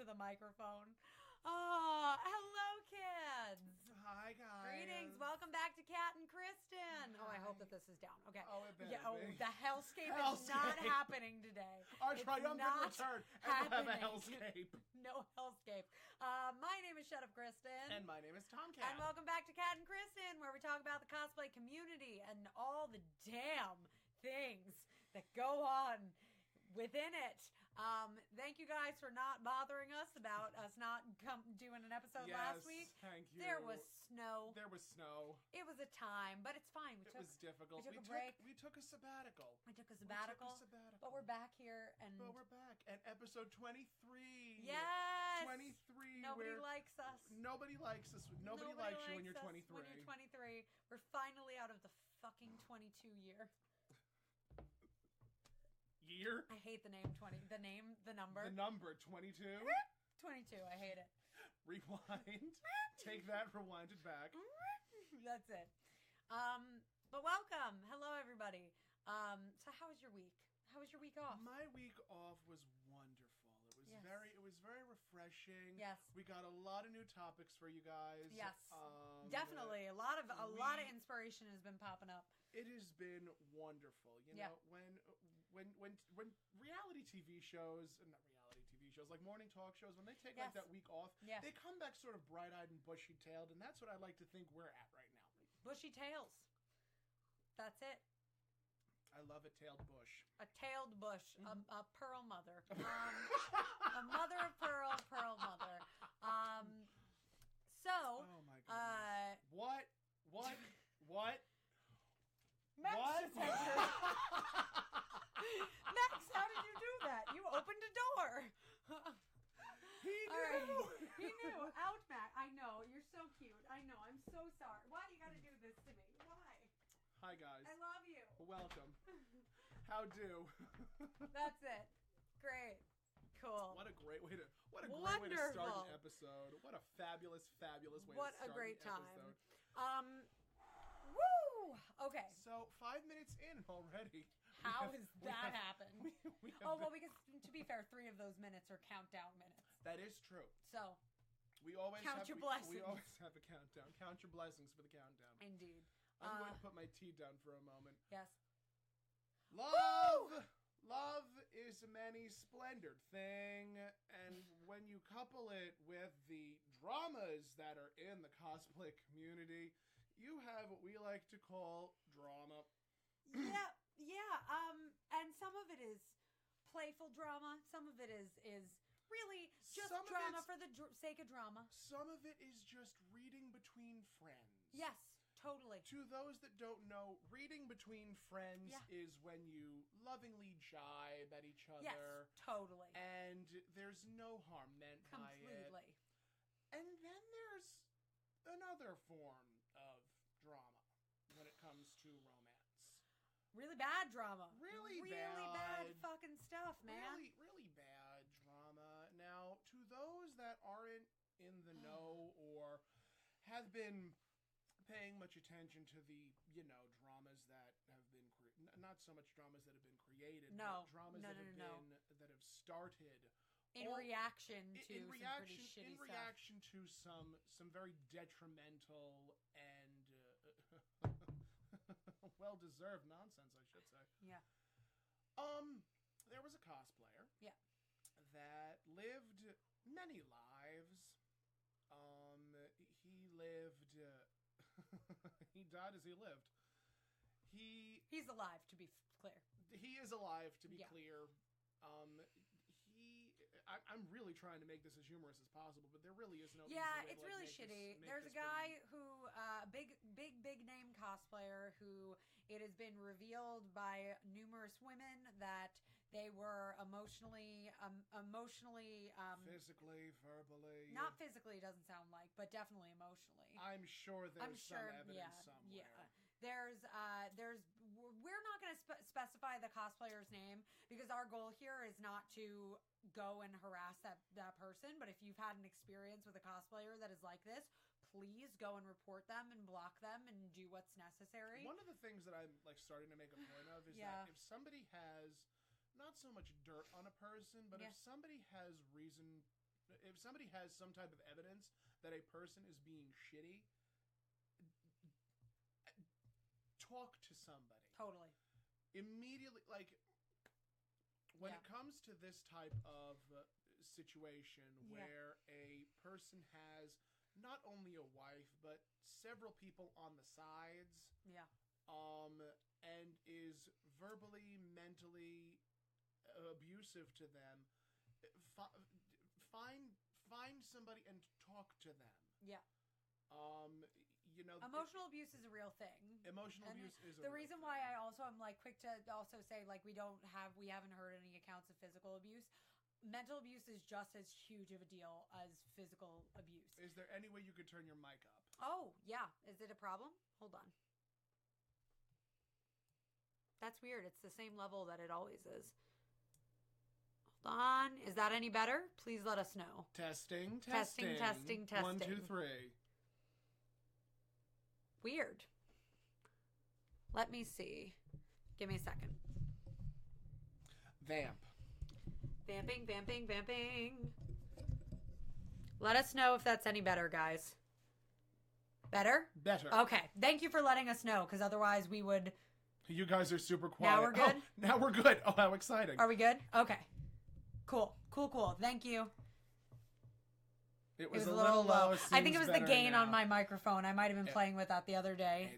into the microphone. Oh, hello, kids. Hi, guys. Greetings. Welcome back to Catt and Kristen. Hi. Oh, I hope that this is down. Okay. Oh, it better be. the hellscape is not happening today. Our It's triumphant not return, and we'll have a happening. hellscape. No hellscape. My name is Shut Up Kristen. And my name is Tomcat. And welcome back to Catt and Kristen, where we talk about the cosplay community and all the damn things that go on within it. Thank you guys for not bothering us about us not doing an episode last week. Thank you. There was snow. There was snow. It was a time, but it's fine. It was difficult. We took a break. We took a sabbatical. We took a sabbatical. But we're back here. But we're back at episode 23. Yes. 23. Nobody likes us. Nobody likes us. Nobody likes you when you're 23. When you're 23. We're finally out of the fucking 22 year. Year? I hate the name 20. The number. The number 22? 22. I hate it. Rewind. Take that, rewind it back. That's it. But welcome. Hello, everybody. So how was your week? How was your week off? My week off was wonderful. It was very refreshing. Yes. We got a lot of new topics for you guys. Yes. Definitely. A lot of inspiration has been popping up. It has been wonderful. You know, when reality TV shows, not reality TV shows, like morning talk shows, when they take like that week off, they come back sort of bright-eyed and bushy-tailed, and that's what I like to think we're at right now. Bushy tails. That's it. I love a tailed bush. A tailed bush. A pearl mother. A mother of pearl mother. Oh my goodness. What? Max, Max, how did you do that? You opened a door. He knew. Right. He knew. Out, Max. I know. You're so cute. I know. I'm so sorry. Why do you got to do this to me? Why? Hi, guys. I love you. Welcome. How do? That's it. Great. Cool. What a great way to start an episode. What a fabulous way to start What a great episode. time. Woo! Okay. So 5 minutes in already. How has that happened? Because to be fair, 3 of those minutes are countdown minutes. That is true. So we always count your blessings. We always have a countdown. Count your blessings for the countdown. Indeed. I'm going to put my tea down for a moment. Yes. Love! Woo! Love is a many splendored thing, and when you couple it with the dramas that are in the cosplay community, you have what we like to call drama. Yeah. And some of it is playful drama. Some of it is really just drama for the sake of drama. Some of it is just reading between friends. Yes. Totally. To those that don't know, reading between friends is when you lovingly jibe at each other. Yes, totally. And there's no harm meant by it. Completely. And then there's another form of drama when it comes to romance. Really bad drama. Really bad fucking stuff, man. Really bad drama. Now, to those that aren't in the know or have been paying much attention to the, dramas that have been not so much dramas that have been created, but dramas that have started in reaction to some pretty shitty in stuff. reaction to some very detrimental and well-deserved nonsense, I should say. Yeah. There was a cosplayer. Yeah. That lived many lives. He lived. He died as he lived. He's alive, to be clear. He is alive, to be clear. I'm really trying to make this as humorous as possible, but there really is no easy way it's to, really shitty. There's a guy who, big name cosplayer, who it has been revealed by numerous women that they were emotionally, physically, verbally. Not physically, doesn't sound like, but definitely emotionally. I'm sure there's some evidence somewhere. We're not going to specify the cosplayer's name because our goal here is not to go and harass that person. But if you've had an experience with a cosplayer that is like this, please go and report them and block them and do what's necessary. One of the things that I'm starting to make a point of is that if somebody has not so much dirt on a person, but if somebody has reason if somebody has some type of evidence that a person is being shitty, talk to somebody. Totally. Immediately, like, when it comes to this type of situation where a person has not only a wife, but several people on the sides. Yeah. And is verbally, mentally abusive to them, find somebody and talk to them. Yeah. Emotional abuse is a real thing. Emotional abuse is the reason why I also am like quick to also say like we haven't heard any accounts of physical abuse. Mental abuse is just as huge of a deal as physical abuse. Is there any way you could turn your mic up? Oh, yeah. Is it a problem? Hold on. That's weird. It's the same level that it always is. Hold on. Is that any better? Please let us know. Testing. 1, 2, 3. Weird. Let me see. Give me a second. Vamping. Let us know if that's any better, guys. Better? Better. Okay. Thank you for letting us know, because otherwise we would... You guys are super quiet. Now we're good? Oh, now we're good. Oh, how exciting. Are we good? Okay. Cool. Thank you. It was a little low. I think it was the gain on my microphone. I might have been playing with that the other day.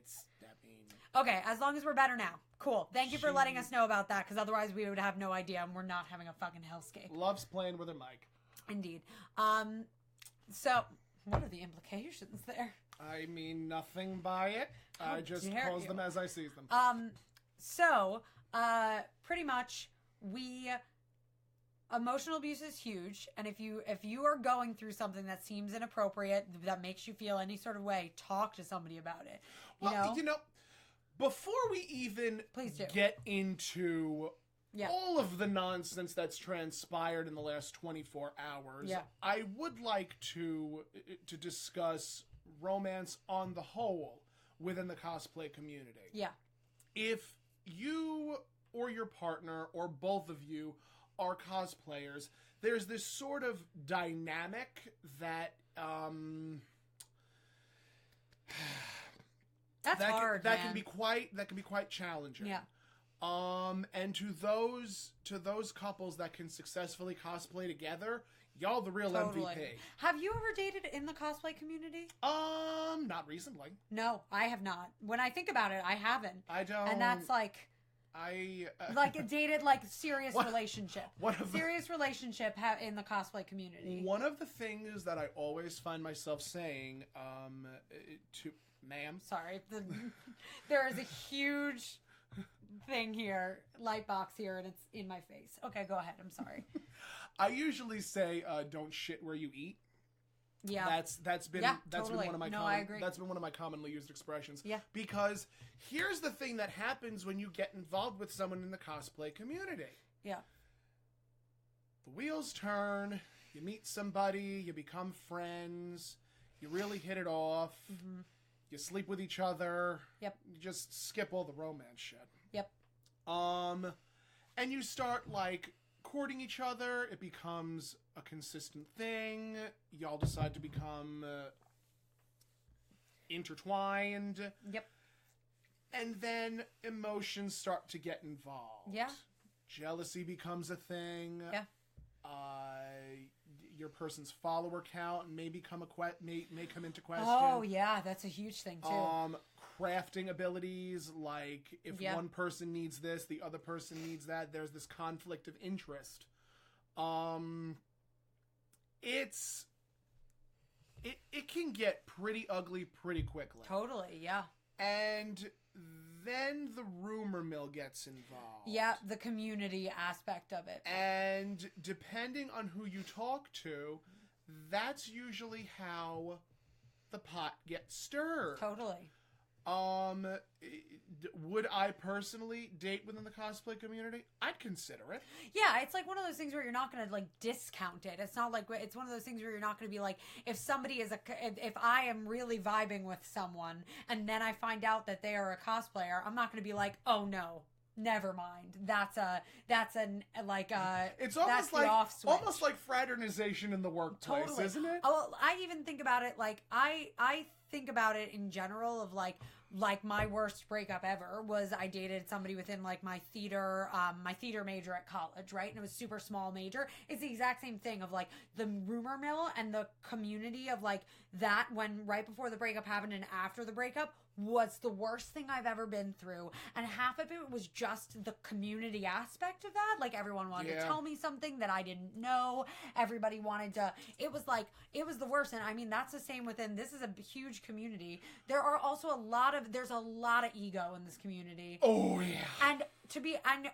Okay, as long as we're better now. Cool. Thank you for letting us know about that, because otherwise we would have no idea, and we're not having a fucking hellscape. Loves playing with her mic. Indeed. So, what are the implications there? I mean nothing by it. I just close them as I see them. So, pretty much, emotional abuse is huge, and if you are going through something that seems inappropriate, that makes you feel any sort of way, talk to somebody about it. You know, before we even get into all of the nonsense that's transpired in the last 24 hours, I would like to discuss romance on the whole within the cosplay community. Yeah. If you or your partner or both of you are cosplayers, there's this sort of dynamic that that can be quite challenging. Yeah. And to those couples that can successfully cosplay together, y'all the real MVP. Have you ever dated in the cosplay community? Not recently. No, I have not. When I think about it, I haven't. I don't. And that's like like dated like serious relationship. Serious relationship in the cosplay community. One of the things that I always find myself saying to ma'am. Sorry, there is a huge thing here, light box here, and it's in my face. Okay, go ahead. I'm sorry. I usually say, "Don't shit where you eat." Yeah, that's been totally. One of my I agree. That's been one of my commonly used expressions. Yeah, because here's the thing that happens when you get involved with someone in the cosplay community. Yeah, the wheels turn. You meet somebody, you become friends, you really hit it off. Mm-hmm. You sleep with each other. Yep. You just skip all the romance shit. Yep. And you start like courting each other. It becomes a consistent thing. Y'all decide to become intertwined. Yep. And then emotions start to get involved. Yeah. Jealousy becomes a thing. Yeah. Your person's follower count may come into question. Oh yeah, that's a huge thing too. Crafting abilities, like if one person needs this, the other person needs that. There's this conflict of interest. It can get pretty ugly pretty quickly. Totally, yeah. And then the rumor mill gets involved. Yeah, the community aspect of it. And depending on who you talk to, that's usually how the pot gets stirred. Totally. Would I personally date within the cosplay community? I'd consider it. Yeah, it's like one of those things where you're not going to like discount it. It's not like it's one of those things where you're not going to be like, if somebody is if I am really vibing with someone and then I find out that they are a cosplayer, I'm not going to be like, oh no, never mind. That's It's that's almost the like off switch. almost like fraternization in the workplace, Totally. isn't it? Oh, I even think about it like I think about it in general of like my worst breakup ever was I dated somebody within like my theater major at college, right? And it was super small major. It's the exact same thing of like the rumor mill and the community of like that when right before the breakup happened and after the breakup was the worst thing I've ever been through. And half of it was just the community aspect of that. Like everyone wanted to tell me something that I didn't know. Everybody wanted to, it was the worst. And I mean, that's the same within, this is a huge community. There's a lot of ego in this community. Oh yeah. And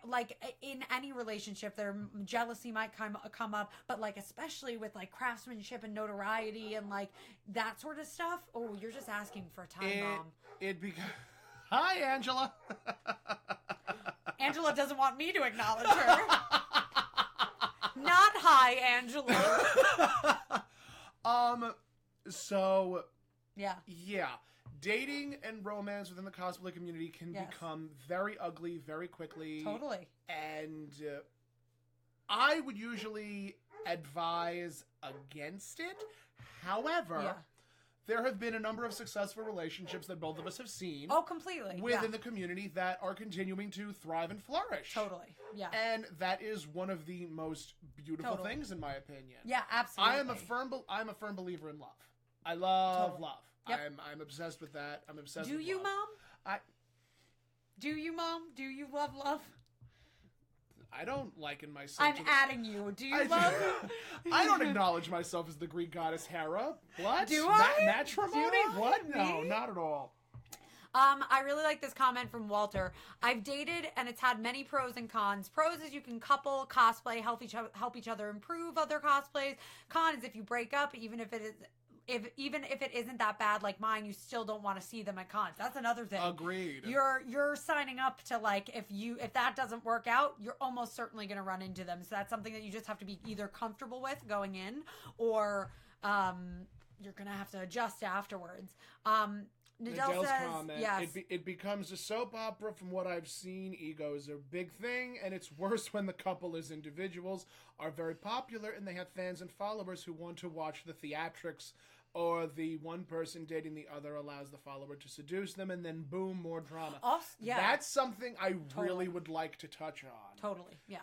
like in any relationship, jealousy might come up, but like especially with like craftsmanship and notoriety and like that sort of stuff. Oh, you're just asking for a time bomb. Hi, Angela. Angela doesn't want me to acknowledge her. Not hi, Angela. So yeah. Dating and romance within the cosplay community can become very ugly very quickly. Totally. And I would usually advise against it. However, there have been a number of successful relationships that both of us have seen. Oh, completely. Within the community that are continuing to thrive and flourish. Totally. Yeah. And that is one of the most beautiful things, in my opinion. Yeah, absolutely. I'm a firm believer in love. I love love. Yep. I'm obsessed with that. I'm obsessed with love. Do you, Mom? Do you love love? I don't liken myself I'm adding you. Do you love? I don't acknowledge myself as the Greek goddess Hera. What? Do I? Matrimony? What? No, not at all. I really like this comment from Walter. I've dated and it's had many pros and cons. Pros is you can couple, cosplay, help each other improve other cosplays. Con is if you break up, even if it isn't that bad like mine, you still don't want to see them at cons. That's another thing. Agreed. You're signing up to like if that doesn't work out, you're almost certainly going to run into them. So that's something that you just have to be either comfortable with going in or you're going to have to adjust afterwards. Nadell says, comment, yes. It becomes a soap opera from what I've seen. Ego is a big thing, and it's worse when the couple as individuals are very popular and they have fans and followers who want to watch the theatrics, or the one person dating the other allows the follower to seduce them, and then boom, more drama. That's something I really would like to touch on. Totally, yeah.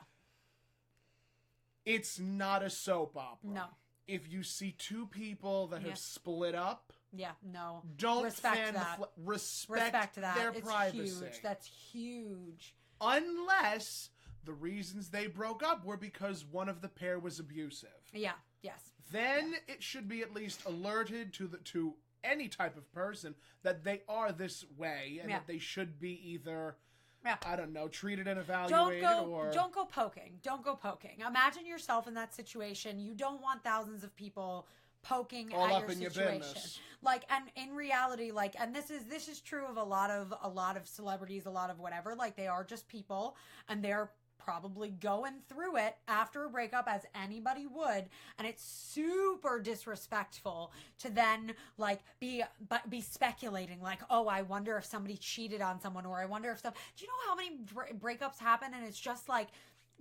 It's not a soap opera. No. If you see two people that have split up, no. Don't respect that. Respect that. Their privacy. Huge. That's huge. Unless the reasons they broke up were because one of the pair was abusive. Yeah. Yes. Then it should be at least alerted to any type of person that they are this way and that they should be either I don't know, treated and evaluated Don't go poking. Don't go poking. Imagine yourself in that situation. You don't want thousands of people poking all at up your in situation. Your business. Like, and in reality, like, and this is true of a lot of celebrities, a lot of whatever. Like, they are just people, and they're probably going through it after a breakup as anybody would, and it's super disrespectful to then like be speculating like, oh, I wonder if somebody cheated on someone, or I wonder if do you know how many breakups happen and it's just like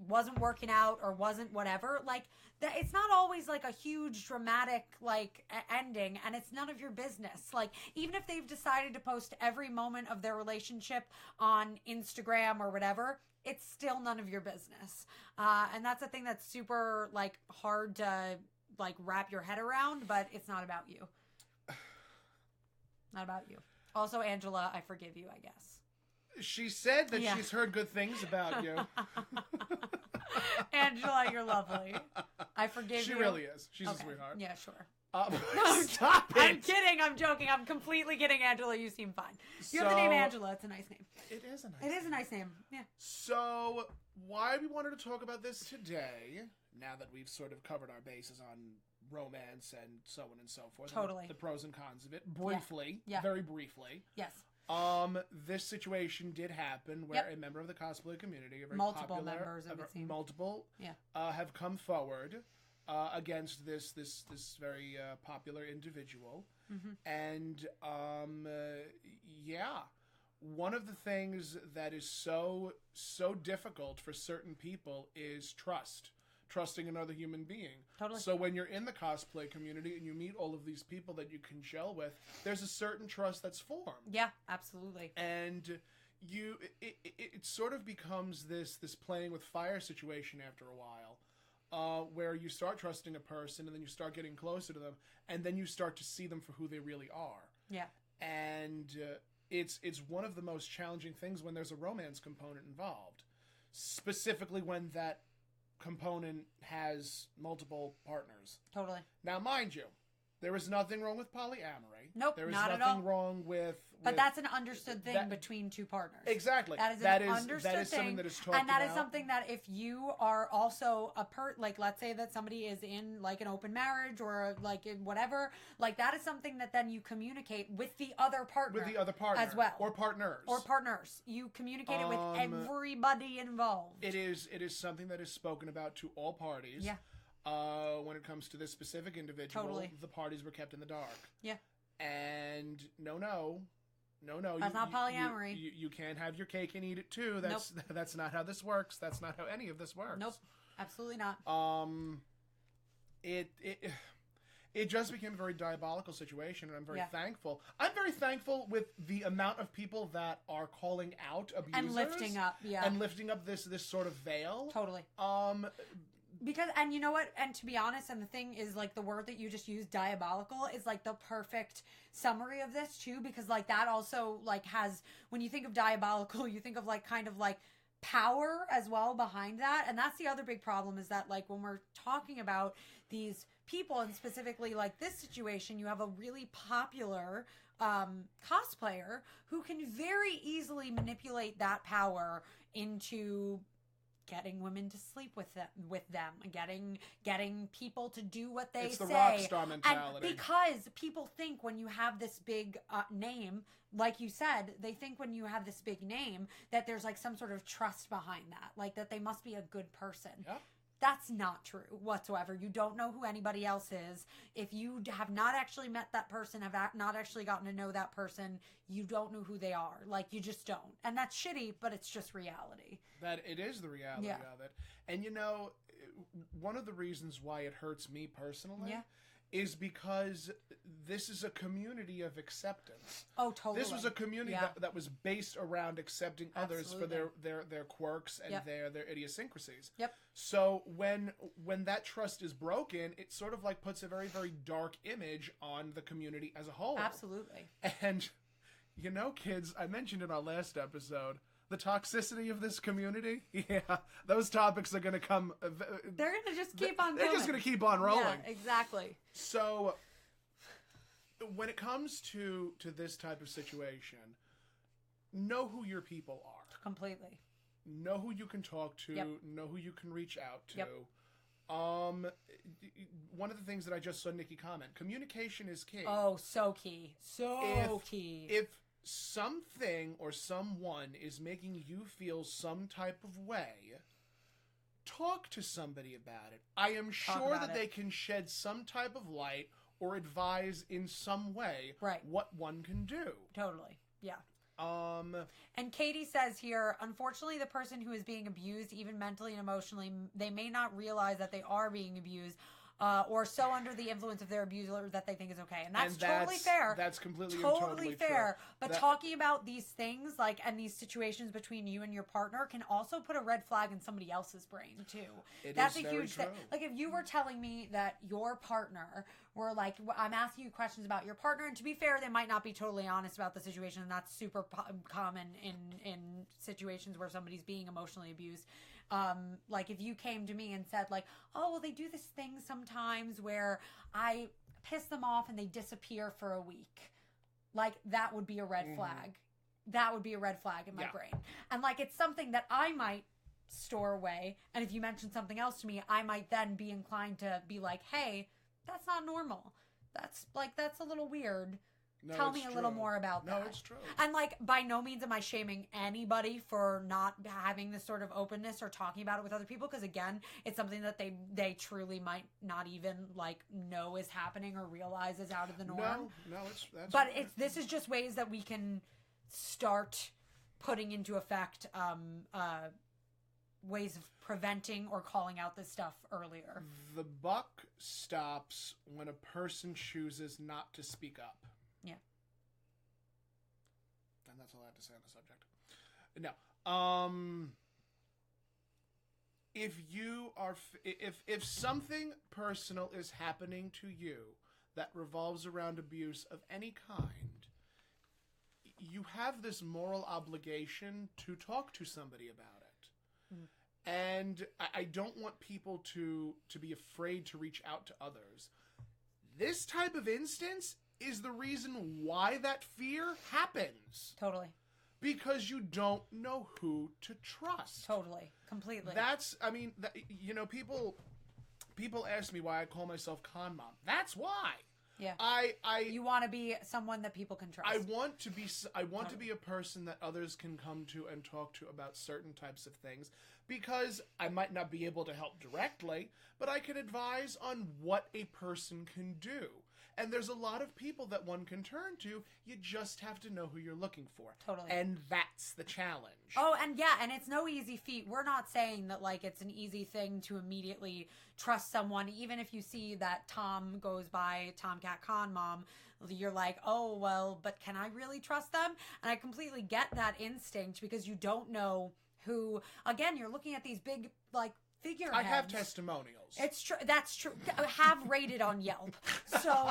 wasn't working out or wasn't whatever, like that. It's not always like a huge dramatic like ending, and it's none of your business. Like, even if they've decided to post every moment of their relationship on Instagram or whatever, it's still none of your business. And that's a thing that's super like hard to like wrap your head around, but it's not about you. Not about you. Also, Angela, I forgive you, I guess. She said that she's heard good things about you. Angela, you're lovely. I forgive you. She really is. She's a sweetheart. Yeah, sure. Stop it. I'm kidding. I'm joking. I'm completely kidding, Angela. You seem fine. You have the name Angela. It's a nice name. It is a nice name. It is a nice name. Yeah. So, why we wanted to talk about this today, now that we've sort of covered our bases on romance and so on and so forth. Totally. The pros and cons of it. Briefly. Yeah. Very briefly. Yes. This situation did happen where a member of the cosplay community, a very multiple popular, members, it would seem. multiple, have come forward against this very popular individual, and one of the things that is so difficult for certain people is trusting another human being. Totally. So when you're in the cosplay community and you meet all of these people that you can gel with, there's a certain trust that's formed. Yeah, absolutely. And it sort of becomes this playing with fire situation after a while, where you start trusting a person and then you start getting closer to them, and then you start to see them for who they really are. Yeah. And it's one of the most challenging things when there's a romance component involved, specifically when that component has multiple partners. Totally. Now, mind you, there is nothing wrong with polyamory. Nope, there is not at nothing all. wrong with. But that's an understood thing between two partners. Exactly. That is understood that is thing, something that is talked and that about. is something that if you are also like, let's say that somebody is in like an open marriage or like whatever, like that is something that then you communicate with the other partner. With the other partner as well, or partners. You communicate it with everybody involved. It is something that is spoken about to all parties. Yeah. When it comes to this specific individual, Totally. The parties were kept in the dark. Yeah. And no. That's not polyamory. You can't have your cake and eat it too. That's not how this works. That's not how any of this works. Nope. Absolutely not. It just became a very diabolical situation, and I'm very thankful. I'm very thankful with the amount of people that are calling out abusers and lifting up, this sort of veil. Totally. Because, and you know what, and to be honest, and the thing is, like, the word that you just used, diabolical, is, like, the perfect summary of this, too, because, like, that also, like, has, when you think of diabolical, you think of, like, kind of, like, power as well behind that, and that's the other big problem, is that, like, when we're talking about these people, and specifically, like, this situation, you have a really popular cosplayer who can very easily manipulate that power into getting women to sleep with them, getting people to do what they say. It's the rock star mentality. And because people think when you have this big name, like you said, they think when you have this big name that there's like some sort of trust behind that, like that they must be a good person. Yep. That's not true whatsoever. You don't know who anybody else is. If you have not actually met that person, have not actually gotten to know that person, you don't know who they are. Like, you just don't. And that's shitty, but it's just reality. That it is the reality of it. And, you know, one of the reasons why it hurts me personally is because this is a community of acceptance. Oh, totally. This was a community that was based around accepting others for their quirks and their idiosyncrasies. Yep. So when that trust is broken, it sort of like puts a very, very dark image on the community as a whole. Absolutely. And, you know, kids, I mentioned in our last episode, the toxicity of this community, those topics are going to come. They're going to just keep on going. They're just going to keep on rolling. Yeah, exactly. So, when it comes to this type of situation, know who your people are. Completely. Know who you can talk to. Yep. Know who you can reach out to. Yep. One of the things that I just saw Nikki comment, communication is key. Oh, so key. So key. If something or someone is making you feel some type of way, talk to somebody about it. I am sure that they can shed some type of light or advise in some way what one can do. Totally. Yeah. And Katie says here, unfortunately, the person who is being abused, even mentally and emotionally, they may not realize that they are being abused. Or so under the influence of their abuser that they think is okay. And that's totally fair. That's completely totally fair. True. But talking about these things, like, and these situations between you and your partner can also put a red flag in somebody else's brain, too. That's a huge thing. Like, if you were telling me that your partner were like, I'm asking you questions about your partner, and to be fair, they might not be totally honest about the situation, and that's super common in situations where somebody's being emotionally abused. Like if you came to me and said like, oh, well, they do this thing sometimes where I piss them off and they disappear for a week. Like that would be a red flag. That would be a red flag in my brain. And like, it's something that I might store away. And if you mention something else to me, I might then be inclined to be like, hey, that's not normal. That's a little weird. No, tell me a little more about that. No, it's true. And like, by no means am I shaming anybody for not having this sort of openness or talking about it with other people, because again, it's something that they truly might not even like know is happening or realize is out of the norm. No, that's but this is just ways that we can start putting into effect ways of preventing or calling out this stuff earlier. The buck stops when a person chooses not to speak up. Yeah. And that's all I have to say on the subject. No. If you are, if something personal is happening to you that revolves around abuse of any kind, you have this moral obligation to talk to somebody about it. Mm. And I don't want people to be afraid to reach out to others. This type of instance is the reason why that fear happens. Totally. Because you don't know who to trust. Totally. Completely. People ask me why I call myself con mom. That's why. Yeah. You want to be someone that people can trust. I want to be a person that others can come to and talk to about certain types of things, because I might not be able to help directly, but I can advise on what a person can do. And there's a lot of people that one can turn to. You just have to know who you're looking for. Totally. And that's the challenge. Oh, and yeah, and it's no easy feat. We're not saying that, like, it's an easy thing to immediately trust someone. Even if you see that Tom goes by Tomcat Con Mom, you're like, oh, well, but can I really trust them? And I completely get that instinct, because you don't know who. Again, you're looking at these big, like, figureheads. I have testimonials. It's true. That's true. I have rated on Yelp. So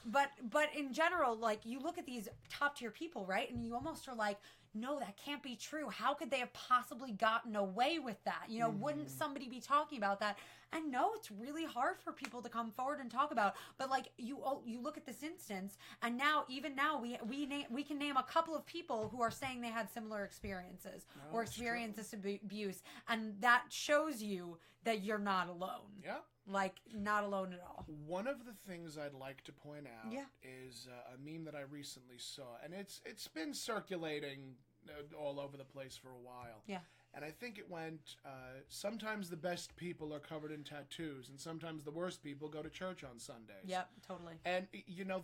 but in general, like, you look at these top tier people, right? And you almost are like, no, that can't be true. How could they have possibly gotten away with that? You know, wouldn't somebody be talking about that? And no, it's really hard for people to come forward and talk about. But like, you look at this instance, and even now we can name a couple of people who are saying they had similar experiences or experienced this abuse, and that shows you that you're not alone. Yeah. Like, not alone at all. One of the things I'd like to point out is a meme that I recently saw, and it's been circulating all over the place for a while. Yeah. And I think it went, sometimes the best people are covered in tattoos, and sometimes the worst people go to church on Sundays. Yep, totally. And, you know,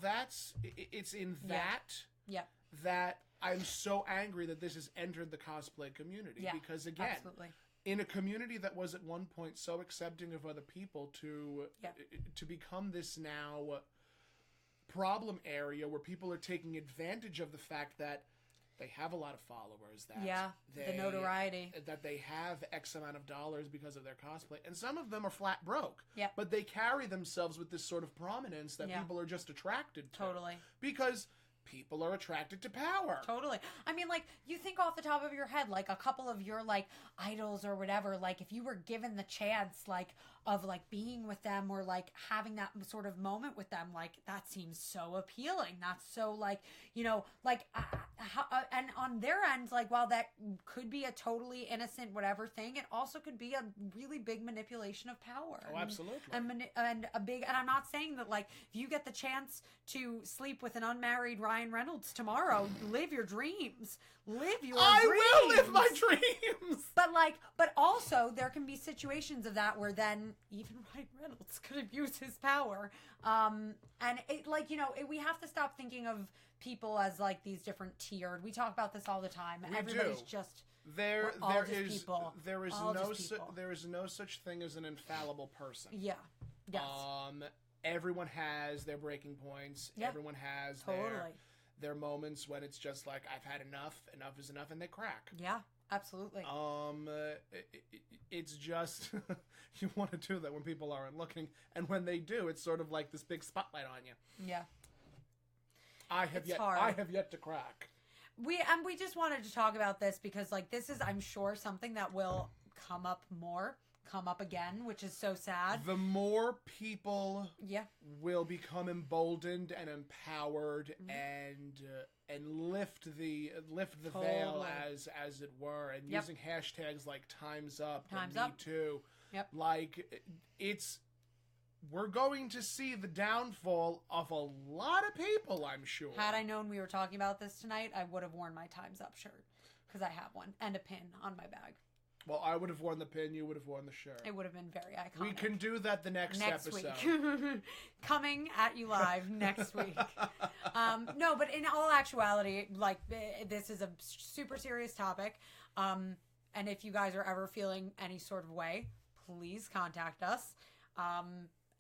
it's in that that I'm so angry that this has entered the cosplay community. Yeah, because, again, absolutely. In a community that was at one point so accepting of other people, to become this now problem area where people are taking advantage of the fact that they have a lot of followers, that the notoriety, that they have X amount of dollars because of their cosplay, and some of them are flat broke. Yeah. But they carry themselves with this sort of prominence that people are just attracted to. Totally. Because people are attracted to power. Totally. I mean, like, you think off the top of your head, like, a couple of your, like, idols or whatever, like, if you were given the chance, like, of, like, being with them or, like, having that sort of moment with them, like, that seems so appealing. That's so, like, you know, like, and on their end, like, while that could be a totally innocent whatever thing, it also could be a really big manipulation of power. Oh, absolutely. And I'm not saying that, like, if you get the chance to sleep with an unmarried Ryan Reynolds tomorrow, live your dreams. Live your dreams. I will live my dreams. But also there can be situations of that where then even Ryan Reynolds could abuse his power. And it, like, you know, we have to stop thinking of people as, like, these different tiered. We talk about this all the time. Everybody's just there is no such thing as an infallible person. Yeah. Yes. Everyone has their breaking points. Yep. Everyone has their moments when it's just like, I've had enough. Enough is enough, and they crack. Yeah, absolutely. It's just you want to do that when people aren't looking, and when they do, it's sort of like this big spotlight on you. Yeah. I have yet to crack. We just wanted to talk about this because, like, this is, I'm sure, something that will come up again, which is so sad. The more people will become emboldened and empowered and lift the veil as it were, and using hashtags like Time's Up, and Me Too. Yep. Like, we're going to see the downfall of a lot of people, I'm sure. Had I known we were talking about this tonight, I would have worn my Time's Up shirt, because I have one, and a pin on my bag. Well, I would have worn the pin, you would have worn the shirt. It would have been very iconic. We can do that the next episode. Week. Coming at you live next week. No, but in all actuality, like, this is a super serious topic. And if you guys are ever feeling any sort of way, please contact us.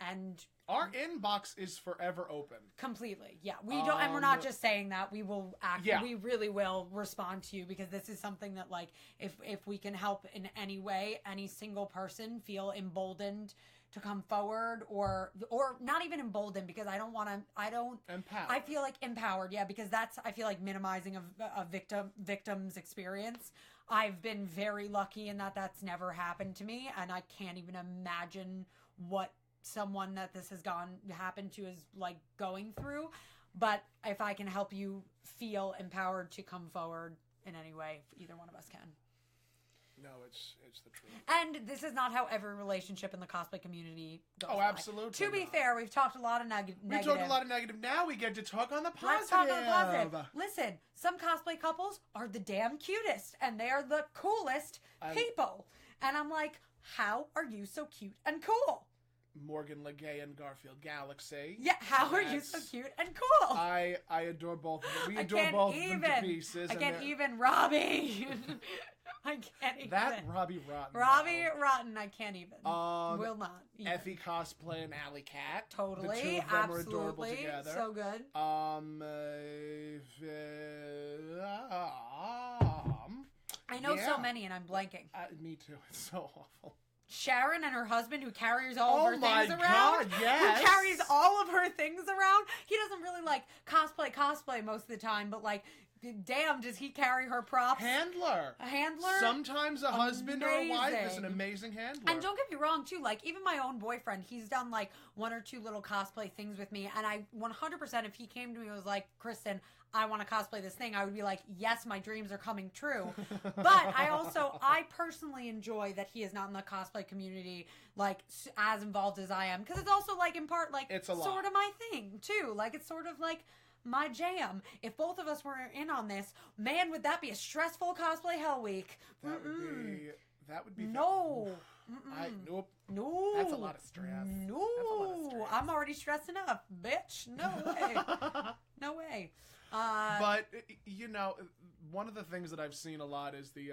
And our inbox is forever open. Completely. Yeah. We don't, and we're not just saying that. We will we really will respond to you, because this is something that, like, if we can help in any way, any single person feel emboldened to come forward, or not even emboldened, because empowered. I feel like empowered. Yeah. Because I feel like minimizing a victim's experience. I've been very lucky in that that's never happened to me. And I can't even imagine what someone that this has happened to is like going through. But if I can help you feel empowered to come forward in any way, either one of us can. No, it's the truth. And this is not how every relationship in the cosplay community goes. Oh, absolutely. To be fair, we've talked a lot of negative. We talked a lot of negative. Now we get to talk on the positive. Let's talk on the positive. Listen, some cosplay couples are the damn cutest, and they're the coolest people. And I'm like, how are you so cute and cool? Morgan Le Gay and Garfield Galaxy. Yeah, how are you so cute and cool? I adore both of them. We adore both of them to pieces. I can't even. Robbie. I can't even. That Robbie Rotten. Robbie Rotten, I can't even. Will not. Even. Effie Cosplay and Alley Cat. Totally. The two of them are adorable together. So good. I know so many and I'm blanking. Me too. It's so awful. Sharon and her husband, who carries all of her things around. God, yes. Who carries all of her things around. He doesn't really like cosplay most of the time, but like, damn, does he carry her props? Handler. A handler? Sometimes a husband or a wife is an amazing handler. And don't get me wrong, too. Like, even my own boyfriend, he's done, like, 1 or 2 little cosplay things with me. And I 100%, if he came to me and was like, Kristen, I want to cosplay this thing, I would be like, yes, my dreams are coming true. But I personally enjoy that he is not in the cosplay community, like, as involved as I am. Because it's also, like, in part, like, it's sort of my thing, too. Like, it's sort of, like, my jam. If both of us were in on this, man, would that be a stressful cosplay hell week. That would be no. Nope. No. That's a lot of stress. No. I'm already stressed enough, bitch. No way. No way. But you know, one of the things that I've seen a lot is the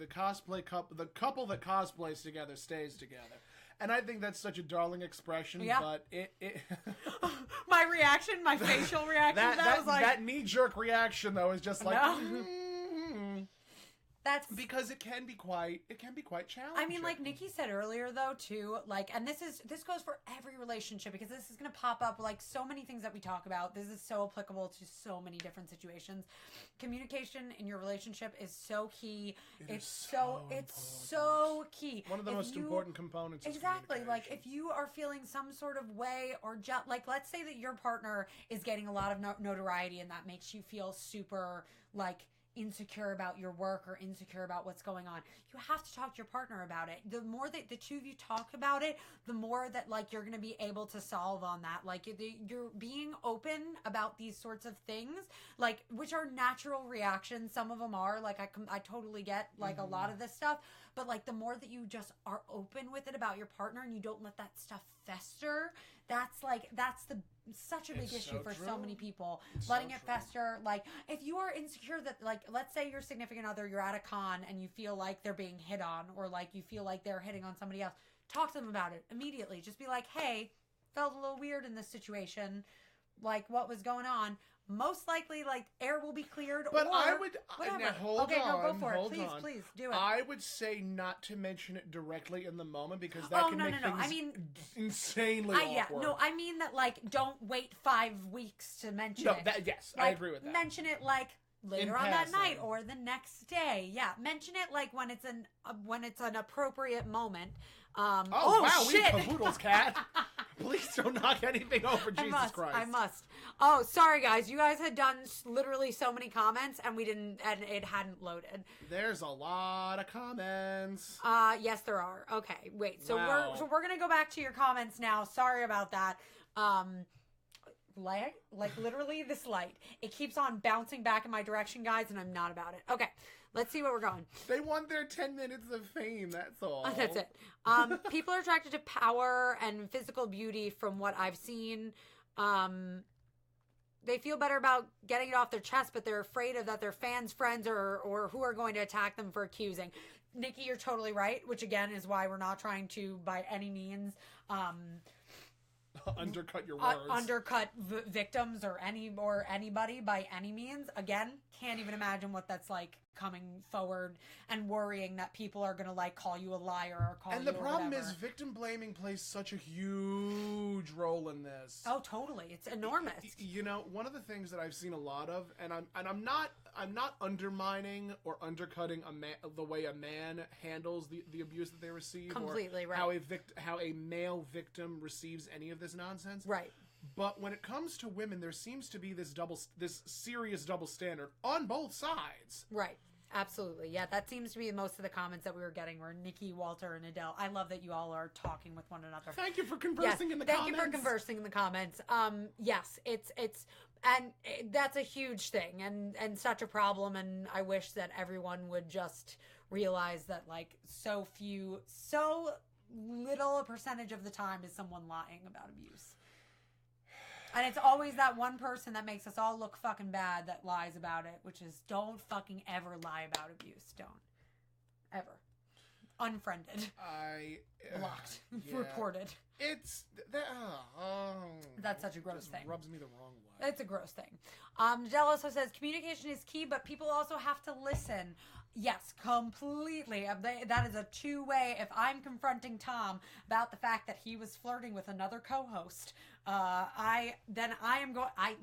cosplay couple, the couple that cosplays together stays together. And I think that's such a darling expression, but it my reaction, my facial reaction, that was like... That knee-jerk reaction, though, is just like... No. That's because it can be quite challenging. I mean, like Nikki said earlier, though, too, like, and this goes for every relationship, because this is going to pop up, like, so many things that we talk about. This is so applicable to so many different situations. Communication in your relationship is so key. It's so key. One of the most important components. Exactly. Like, if you are feeling some sort of way, or like, let's say that your partner is getting a lot of notoriety, and that makes you feel super, like, insecure about your work or insecure about what's going on, you have to talk to your partner about it. The more that the two of you talk about it, the more that, like, you're going to be able to solve on that. Like, you're being open about these sorts of things, like, which are natural reactions. Some of them are, like, I totally get, like, a lot of this stuff, but, like, the more that you just are open with it about your partner and you don't let that stuff fester, that's such a big issue for so many people. Letting it fester. Like, if you are insecure that, like, let's say your significant other, you're at a con and you feel like they're being hit on, or like you feel like they're hitting on somebody else, talk to them about it immediately. Just be like, hey, felt a little weird in this situation. Like, what was going on? Most likely, like, air will be cleared. But or I would... whatever. Now, hold on. Go for it. Please, do it. I would say not to mention it directly in the moment, because that can make things I mean, insanely awkward. Yeah, no, I mean that, like, don't wait 5 weeks to mention it. Yes, like, I agree with that. Mention it, like, later on that night or the next day. Yeah, mention it, like, when it's an appropriate moment. Wow, shit. We caboodles, Cat. Please don't knock anything over, Jesus Christ. I must. Oh, sorry, guys. You guys had done literally so many comments, and it hadn't loaded. There's a lot of comments. Yes, there are. Okay, wait. So wow. we're gonna go back to your comments now. Sorry about that. Like literally this light. It keeps on bouncing back in my direction, guys, and I'm not about it. Okay. Let's see where we're going. They want their 10 minutes of fame, that's all. That's it. People are attracted to power and physical beauty from what I've seen. they feel better about getting it off their chest, but they're afraid of that their fans, friends, or who are going to attack them for accusing. Nikki, you're totally right, which again is why we're not trying to by any means undercut your words, undercut victims or anybody by any means. Again, can't even imagine what that's like coming forward and worrying that people are gonna like call you a liar or call you. And the problem whatever. is, victim blaming plays such a huge role in this. Oh, totally, it's enormous. You know, one of the things that I've seen a lot of, and I'm not undermining or undercutting the way a man handles the abuse that they receive, completely or right. how a male victim receives any of this nonsense, right. But when it comes to women, there seems to be this serious double standard on both sides. Right. Absolutely. Yeah, that seems to be most of the comments that we were getting were Nikki, Walter, and Adele. I love that you all are talking with one another. Thank you for conversing in the comments. Thank you for conversing in the comments. Yes, it's that's a huge thing and such a problem, and I wish that everyone would just realize that like so little a percentage of the time is someone lying about abuse. And it's always that one person that makes us all look fucking bad that lies about it, which is don't fucking ever lie about abuse. Don't. Ever. Unfriended. Blocked. Yeah. Reported. It's... That's such a gross thing. Rubs me the wrong way. It's a gross thing. Dell also says, communication is key, but people also have to listen. Yes, completely. That is a two-way. If I'm confronting Tom about the fact that he was flirting with another co-host, I am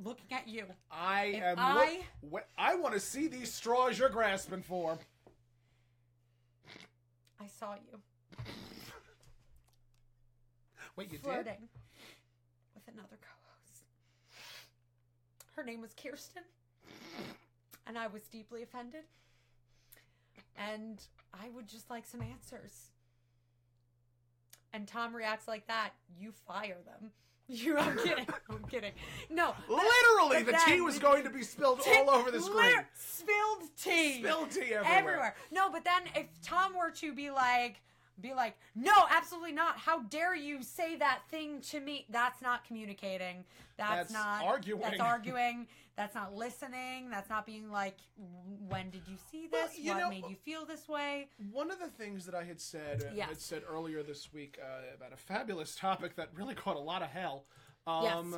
looking at you. I want to see these straws you're grasping for. I saw you. Wait, you flirting did? with another co-host. Her name was Kirsten, and I was deeply offended. And I would just like some answers. And Tom reacts like that. You fire them. I'm kidding. I'm kidding. No. Literally, the tea was going to be spilled all over the screen. Spilled tea. Spilled tea everywhere. No, but then if Tom were to be like, no, absolutely not. How dare you say that thing to me? That's not communicating. That's not arguing. That's arguing. That's not listening. That's not being like, when did you see this? What made you feel this way? One of the things that I had said, earlier this week about a fabulous topic that really caught a lot of hell. I'm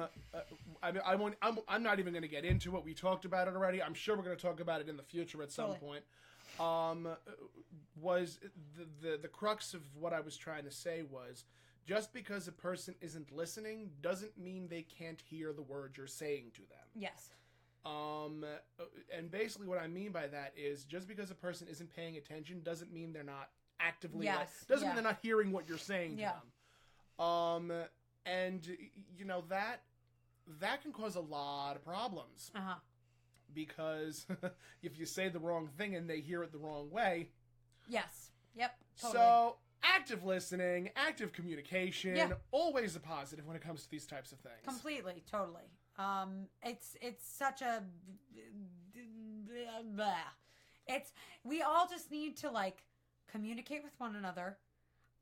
not even going to get into it. We talked about it already. I'm sure we're going to talk about it in the future at some point. Was the crux of what I was trying to say was, just because a person isn't listening doesn't mean they can't hear the words you're saying to them. Yes. And basically what I mean by that is, just because a person isn't paying attention doesn't mean they're not actively doesn't mean they're not hearing what you're saying to them. And you know, that can cause a lot of problems. Because if you say the wrong thing and they hear it the wrong way. Yes. Yep. Totally. So active listening, active communication, always a positive when it comes to these types of things. Completely. Totally. It's such a, we all just need to like communicate with one another.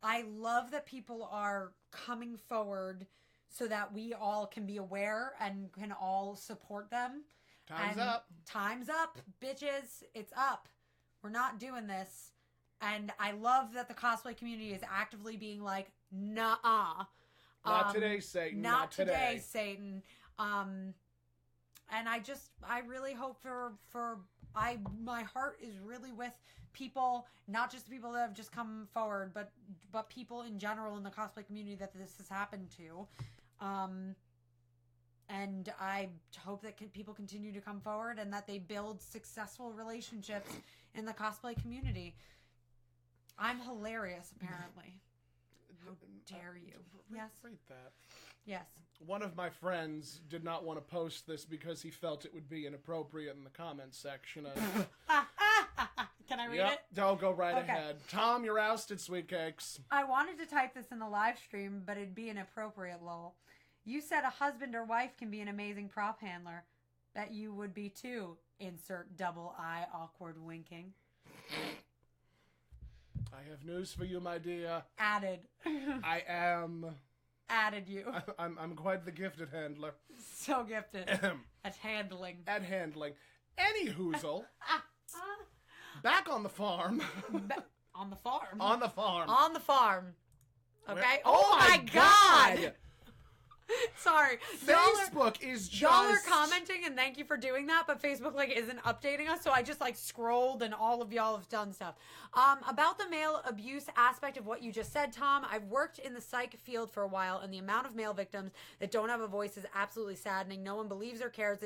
I love that people are coming forward so that we all can be aware and can all support them. Time's up, bitches. It's up. We're not doing this. And I love that the cosplay community is actively being like, nah. Not today, Satan. Not today, Satan. And I really hope my heart is really with people, not just the people that have just come forward, but people in general in the cosplay community that this has happened to. And I hope that people continue to come forward and that they build successful relationships in the cosplay community. I'm hilarious, apparently. How dare you? Yes. Read that. Yes. One of my friends did not want to post this because he felt it would be inappropriate in the comments section. Can I read it? Don't go right ahead. Tom, you're ousted, sweet cakes. I wanted to type this in the live stream, but it'd be inappropriate, lol. You said a husband or wife can be an amazing prop handler. Bet you would be too. Insert double eye awkward winking. I have news for you, my dear. Added. I am added you. I'm quite the gifted handler. So gifted at handling. At handling. Any hoozle. Back on the farm. On the farm. On the farm. On the farm. Okay. Oh my God. Sorry. Facebook is just... Y'all are commenting, and thank you for doing that, but Facebook, like, isn't updating us, so I just, like, scrolled, and all of y'all have done stuff. About the male abuse aspect of what you just said, Tom, I've worked in the psych field for a while, and the amount of male victims that don't have a voice is absolutely saddening. No one believes or cares.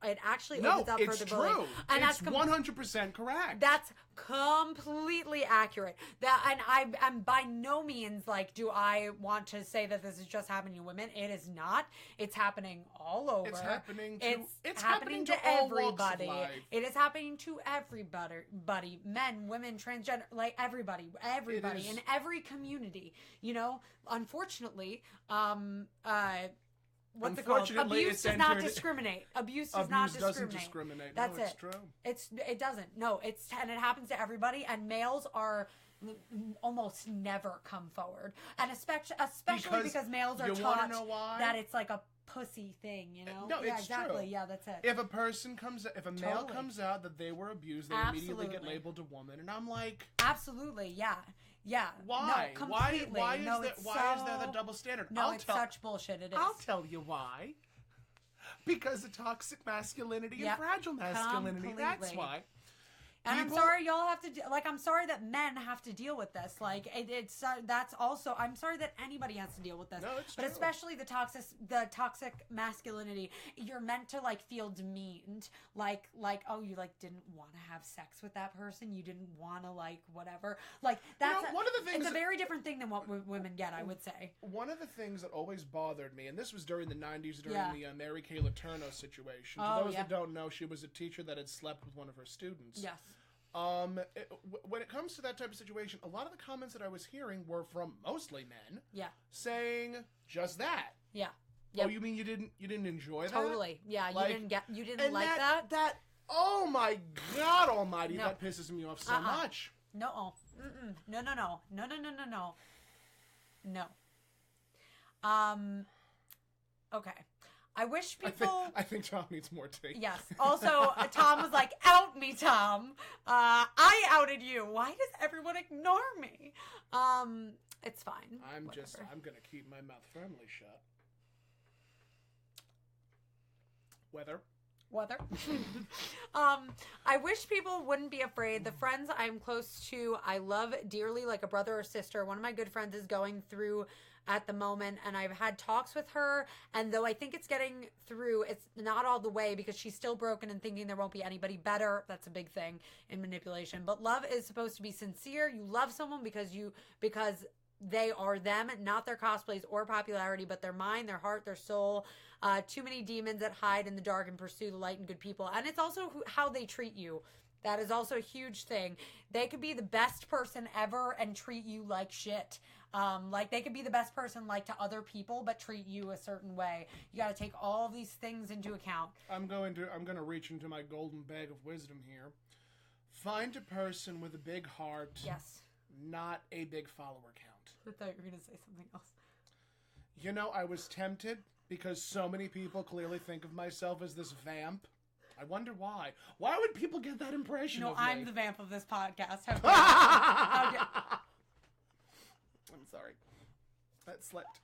It actually opens up further bullying. No, it's true. And it's 100% correct. That's completely accurate. I'm by no means, like, do I want to say that this is just happening to women. It is not. It's happening all over. It's happening to everybody. It is happening to everybody. Men, women, transgender, like, everybody in every community. You know, unfortunately, what's it called? Abuse does not discriminate. Abuse does not discriminate. That's it. True. It doesn't. No, and it happens to everybody. And males are almost never come forward, and especially because males are taught that it's like a pussy thing, you know? No, it's exactly. True. Yeah, that's it. If a male comes out that they were abused, they immediately get labeled a woman, and I'm like, absolutely, yeah. Yeah. Why? No, completely. Why is there the double standard? No, it's such bullshit. It is. I'll tell you why. Because of toxic masculinity and fragile masculinity. Completely. That's why. And I'm sorry y'all have to, I'm sorry that men have to deal with this. Like, that's also, I'm sorry that anybody has to deal with this. No, it's but true. Especially the toxic masculinity. You're meant to, like, feel demeaned. Like, oh, you, like, didn't want to have sex with that person. You didn't want to, like, whatever. Like, that's, one of the things, it's a very different thing than what women get, I would say. One of the things that always bothered me, and this was during the 90s, during the Mary Kay Letourneau situation. For those that don't know, she was a teacher that had slept with one of her students. Yes. When it comes to that type of situation, a lot of the comments that I was hearing were from mostly men. Yeah. Saying just that. Yeah. Yep. Oh, you mean you didn't enjoy that? Totally. Yeah. Like, you didn't like that? That. Oh my God Almighty! No. That pisses me off so much. No. No. Okay. I wish people... I think Tom needs more tea. Yes. Also, Tom was like, out me, Tom. I outed you. Why does everyone ignore me? It's fine. I'm going to keep my mouth firmly shut. Weather. I wish people wouldn't be afraid. The friends I'm close to, I love dearly, like a brother or sister. One of my good friends is going through at the moment, and I've had talks with her, and though I think it's getting through, it's not all the way because she's still broken and thinking there won't be anybody better. That's a big thing in manipulation. But love is supposed to be sincere. You love someone because they are them, not their cosplays or popularity, but their mind, their heart, their soul. Too many demons that hide in the dark and pursue the light and good people. And it's also how they treat you. That is also a huge thing. They could be the best person ever and treat you like shit. Like, they could be the best person, like, to other people, but treat you a certain way. You got to take all of these things into account. I'm going to reach into my golden bag of wisdom here. Find a person with a big heart. Yes. Not a big follower count. I thought you were going to say something else. You know, I was tempted because so many people clearly think of myself as this vamp. I wonder why. Why would people get that impression of me? I'm the vamp of this podcast. I'm sorry. That slipped.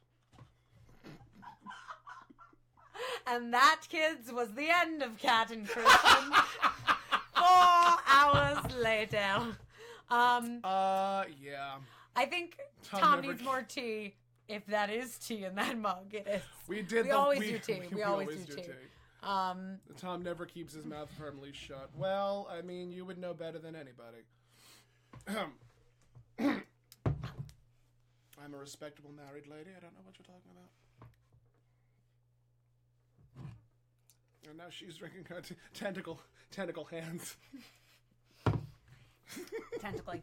And that, kids, was the end of Catt and Kristen. 4 hours later. Yeah. I think Tom needs more tea. If that is tea in that mug, it is. We always do tea. We always do tea. Tom never keeps his mouth firmly shut. Well, I mean, you would know better than anybody. I'm a respectable married lady. I don't know what you're talking about. And now she's drinking her tentacle hands. Tentacling.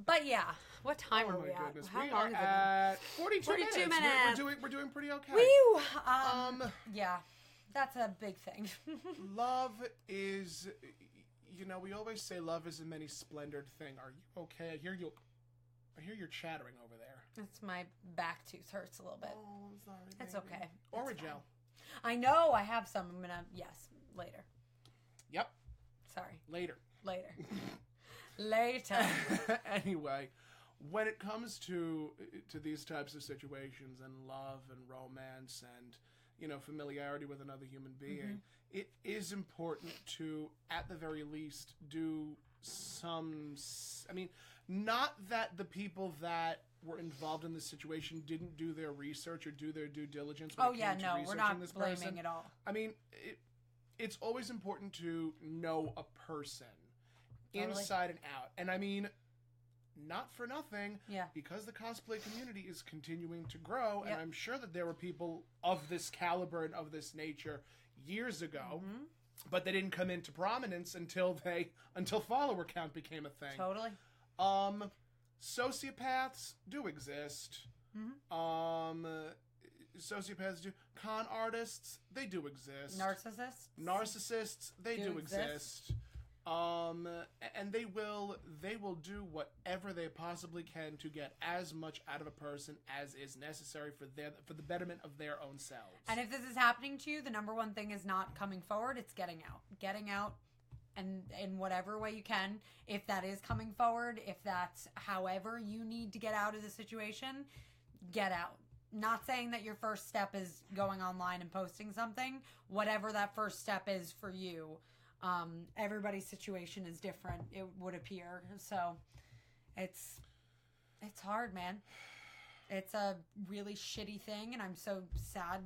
But yeah, what time are we at? How long is it? At 42 minutes. We're doing pretty okay. Woo! Yeah, that's a big thing. Love is, we always say love is a many splendored thing. Are you okay? I hear you're chattering over there. It's my back tooth hurts a little bit. Oh, I'm sorry. It's baby. okay. Or It's a gel. I know I have some. I'm gonna, yes, later. Yep. Sorry. Later. Later. Anyway, when it comes to these types of situations and love and romance and, you know, familiarity with another human being, it is important to, at the very least, do some... I mean, not that the people that were involved in this situation didn't do their research or do their due diligence when it came to researching we're not this blaming person. at all. I mean, it's always important to know a person inside and out. And I mean, not for nothing, because the cosplay community is continuing to grow, and I'm sure that there were people of this caliber and of this nature years ago, but they didn't come into prominence until follower count became a thing. Totally. Sociopaths do exist. Sociopaths do. Con artists, they do exist. Narcissists, they do exist. And they will do whatever they possibly can to get as much out of a person as is necessary for the betterment of their own selves. And if this is happening to you, the number one thing is not coming forward, it's getting out. Getting out, and in whatever way you can, if that is coming forward, if that's however you need to get out of the situation, get out. Not saying that your first step is going online and posting something. Whatever that first step is for you. Everybody's situation is different, it would appear. So it's hard, man. It's a really shitty thing, and I'm so sad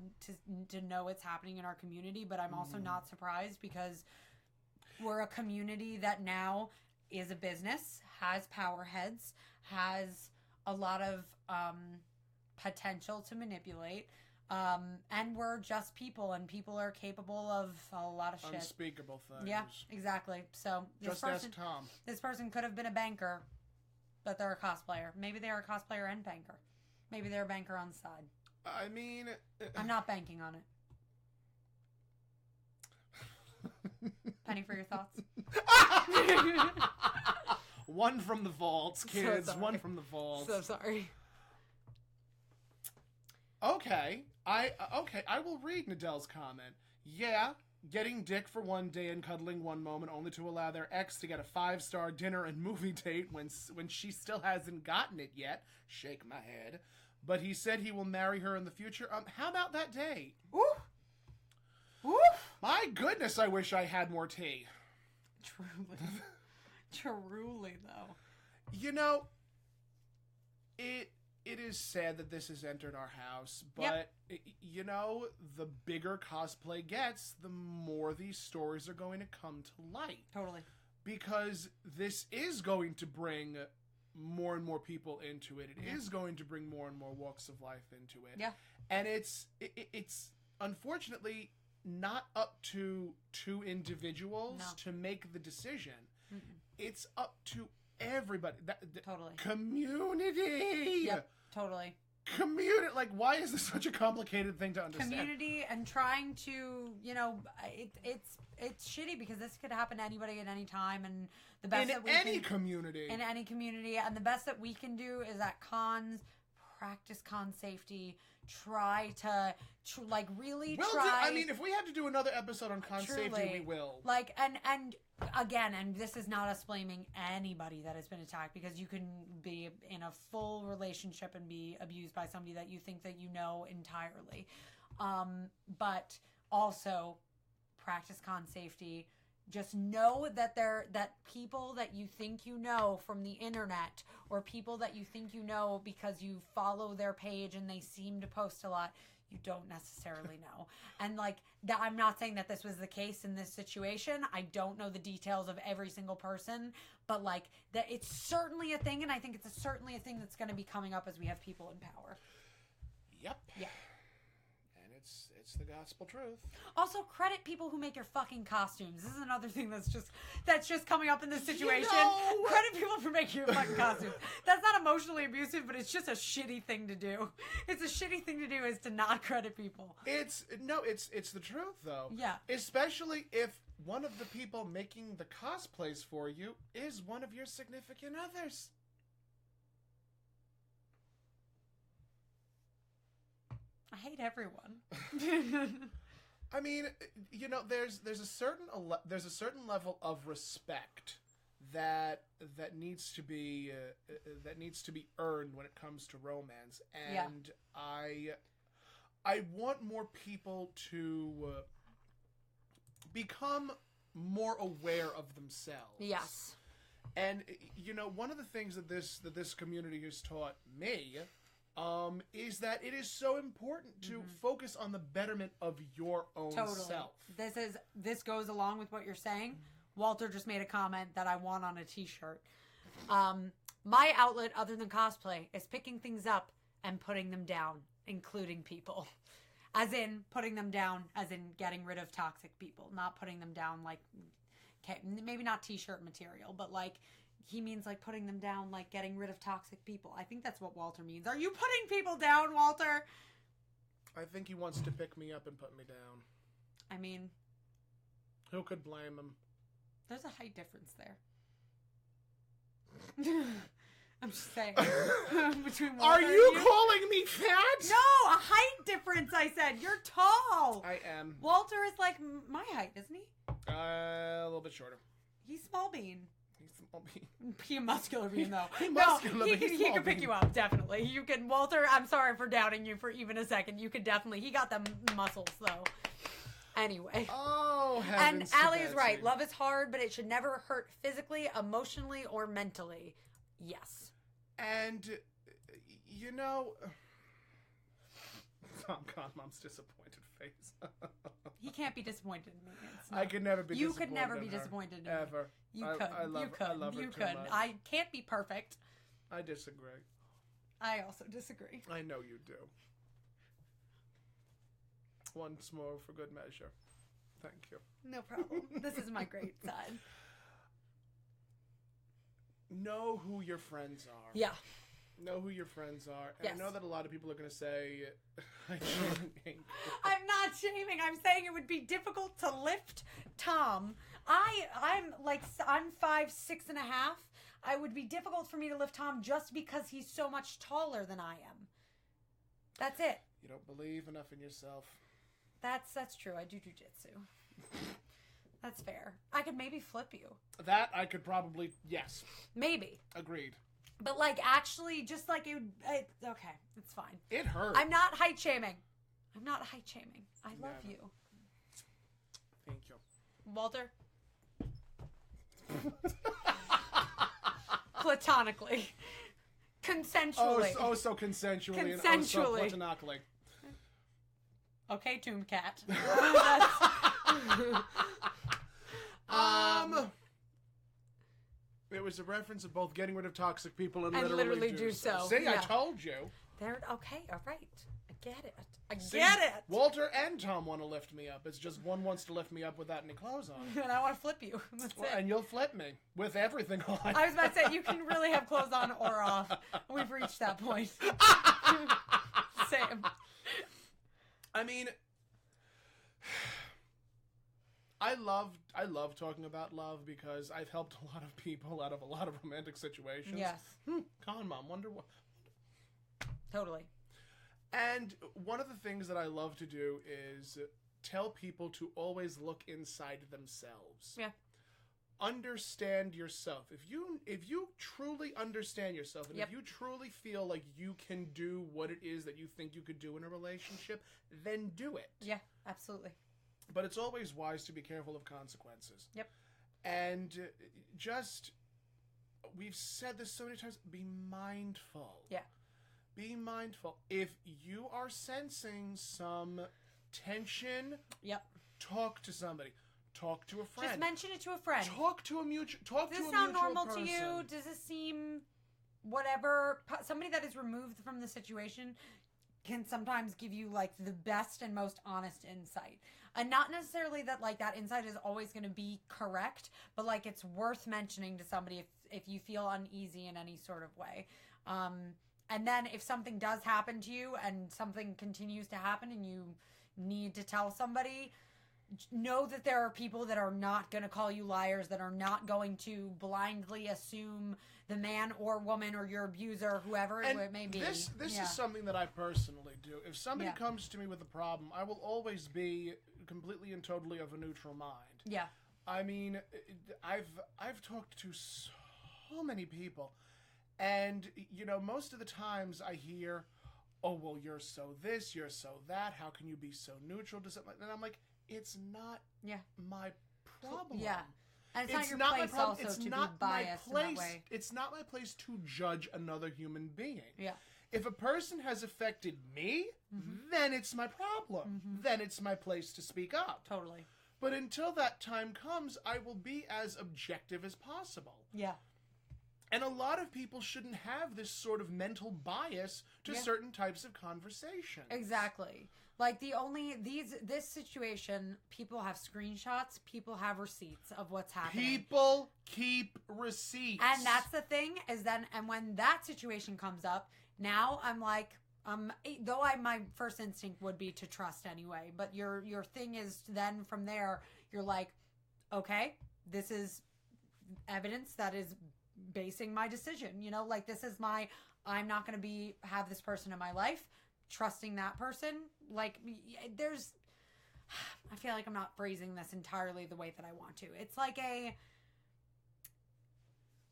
to know it's happening in our community, but I'm also not surprised because we're a community that now is a business, has power heads, has a lot of potential to manipulate. And we're just people, and people are capable of a lot of shit. Unspeakable things. Yeah, exactly. So ask Tom. This person could have been a banker, but they're a cosplayer. Maybe they're a cosplayer and banker. Maybe they're a banker on the side. I mean... I'm not banking on it. Penny for your thoughts. One from the vaults, kids. So one from the vaults. So sorry. Okay, I will read Nadel's comment. Yeah, getting dick for one day and cuddling one moment only to allow their ex to get a 5-star dinner and movie date when she still hasn't gotten it yet. Shake my head. But he said he will marry her in the future. How about that date? Ooh. Ooh. My goodness, I wish I had more tea. Truly. Truly, though. You know, it is sad that this has entered our house, but, you know, the bigger cosplay gets, the more these stories are going to come to light. Totally. Because this is going to bring more and more people into it. It is going to bring more and more walks of life into it. Yeah. And it's unfortunately not up to two individuals to make the decision. It's up to everybody. Totally. Community. Yep. Totally. Community. Like, why is this such a complicated thing to understand? Community, and trying to, you know, it's shitty because this could happen to anybody at any time, and the best in any community, and the best that we can do is at cons, practice con safety. Try to really try. I mean, if we had to do another episode on con safety, we will. Like, and again, and this is not us blaming anybody that has been attacked, because you can be in a full relationship and be abused by somebody that you think that you know entirely. But also practice con safety. Just know that that people that you think you know from the internet, or people that you think you know because you follow their page and they seem to post a lot, you don't necessarily know. And I'm not saying that this was the case in this situation. I don't know the details of every single person, but that it's certainly a thing, and I think it's certainly a thing that's going to be coming up as we have people in power. Yep. Yeah. It's the gospel truth. Also, credit people who make your fucking costumes. This is another thing that's just coming up in this situation. Credit people for making your fucking costumes. That's not emotionally abusive, but it's just a shitty thing to do. It's a shitty thing to do, is to not credit people. It's the truth, though. Yeah. Especially if one of the people making the cosplays for you is one of your significant others. I hate everyone. I mean, there's a certain level of respect that needs to be earned when it comes to romance, and I want more people to become more aware of themselves. Yes. And one of the things that this community has taught me is that it is so important to focus on the betterment of your own self. This goes along with what you're saying. Walter just made a comment that I want on a t-shirt. My outlet, other than cosplay, is picking things up and putting them down, including people. As in, putting them down, as in getting rid of toxic people. Not putting them down like, okay, maybe not t-shirt material, but like, he means like putting them down, like getting rid of toxic people. I think that's what Walter means. Are you putting people down, Walter? I think he wants to pick me up and put me down. I mean, who could blame him? There's a height difference there. I'm just saying. Between Walter Are you calling me fat? No, a height difference, I said. You're tall. I am. Walter is like my height, isn't he? A little bit shorter. He's small bean. He's small bean. He a muscular bean, though. He can pick you up, definitely. You can, Walter, I'm sorry for doubting you for even a second. You could definitely, he got them muscles, though. Anyway. Oh, heavens. And Allie is right. Love is hard, but it should never hurt physically, emotionally, or mentally. Yes. And, Mom's disappointed face. He can't be disappointed in me. I could never be disappointed. You could never be disappointed in me. Ever. You could. I love her too much. I can't be perfect. I disagree. I also disagree. I know you do. Once more for good measure. Thank you. No problem. This is my great side. Know who your friends are. Yeah. Know who your friends are. And yes. I know that a lot of people are going to say, I'm not shaming. I'm saying it would be difficult to lift Tom. I'm 5'6.5". It would be difficult for me to lift Tom just because he's so much taller than I am. That's it. You don't believe enough in yourself. That's true. I do jujitsu. That's fair. I could maybe flip you. That I could probably, yes. Maybe. Agreed. But actually, just it would, okay, it's fine. It hurt. I'm not height shaming. I love you. Thank you. Walter? Platonically. Consensually. So consensually. Consensually. And oh, so platonically. Okay, Tomb Cat. It was a reference of both getting rid of toxic people and literally do so. See, yeah. I told you. Okay, all right. I get it. See, get it. Walter and Tom want to lift me up. It's just one wants to lift me up without any clothes on. And I want to flip you. That's it. And you'll flip me with everything on. I was about to say, you can really have clothes on or off. We've reached that point. Same. I mean, I love talking about love because I've helped a lot of people out of a lot of romantic situations. Yes. Con Mom, wonder what. Totally. And one of the things that I love to do is tell people to always look inside themselves. Yeah. Understand yourself. If you truly understand yourself, and yep. if you truly feel like you can do what it is that you think you could do in a relationship, then do it. Yeah, absolutely. But it's always wise to be careful of consequences. Yep. And we've said this so many times, be mindful. Yeah. Be mindful. If you are sensing some tension, yep. Talk to somebody. Talk to a friend. Just mention it to a friend. Talk to a mutual person. Does this sound normal to you? Does this seem whatever? Somebody that is removed from the situation can sometimes give you the best and most honest insight. And not necessarily that that insight is always going to be correct, but it's worth mentioning to somebody if you feel uneasy in any sort of way. And then if something does happen to you and something continues to happen and you need to tell somebody, know that there are people that are not going to call you liars, that are not going to blindly assume the man or woman or your abuser, whoever it may be. This is something that I personally do. If somebody comes to me with a problem, I will always be completely and totally of a neutral mind. Yeah. I mean, I've talked to so many people, and most of the times I hear, "Oh, well, you're so this, you're so that. How can you be so neutral to something?" And I'm like, it's not my problem. Yeah. And it's not your my place problem. also It's to not be my biased place. in that way. It's not my place to judge another human being. Yeah. If a person has affected me, then it's my problem. Then it's my place to speak up. Totally. But until that time comes, I will be as objective as possible. Yeah. And a lot of people shouldn't have this sort of mental bias to certain types of conversations. Exactly. Like this situation, people have screenshots, people have receipts of what's happening. People keep receipts. And that's the thing is then, and when that situation comes up, now I'm like, my first instinct would be to trust anyway, but your thing is then from there, you're like, okay, this is evidence that is basing my decision, like this is I'm not going to have this person in my life, trusting that person. Like I feel like I'm not phrasing this entirely the way that I want to. It's like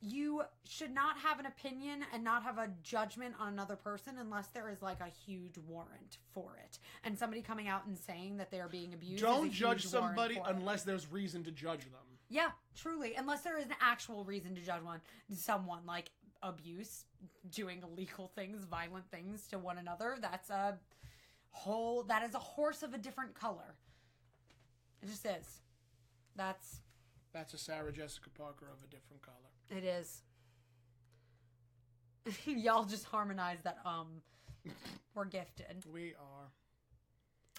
you should not have an opinion and not have a judgment on another person unless there is like a huge warrant for it. And somebody coming out and saying that they are being abused. Don't judge somebody unless there's reason to judge them. Yeah, truly. Unless there is an actual reason to judge someone, like abuse, doing illegal things, violent things to one another. That is a horse of a different color. It just is. That's a Sarah Jessica Parker of a different color. It is. Y'all just harmonized that we're gifted. We are.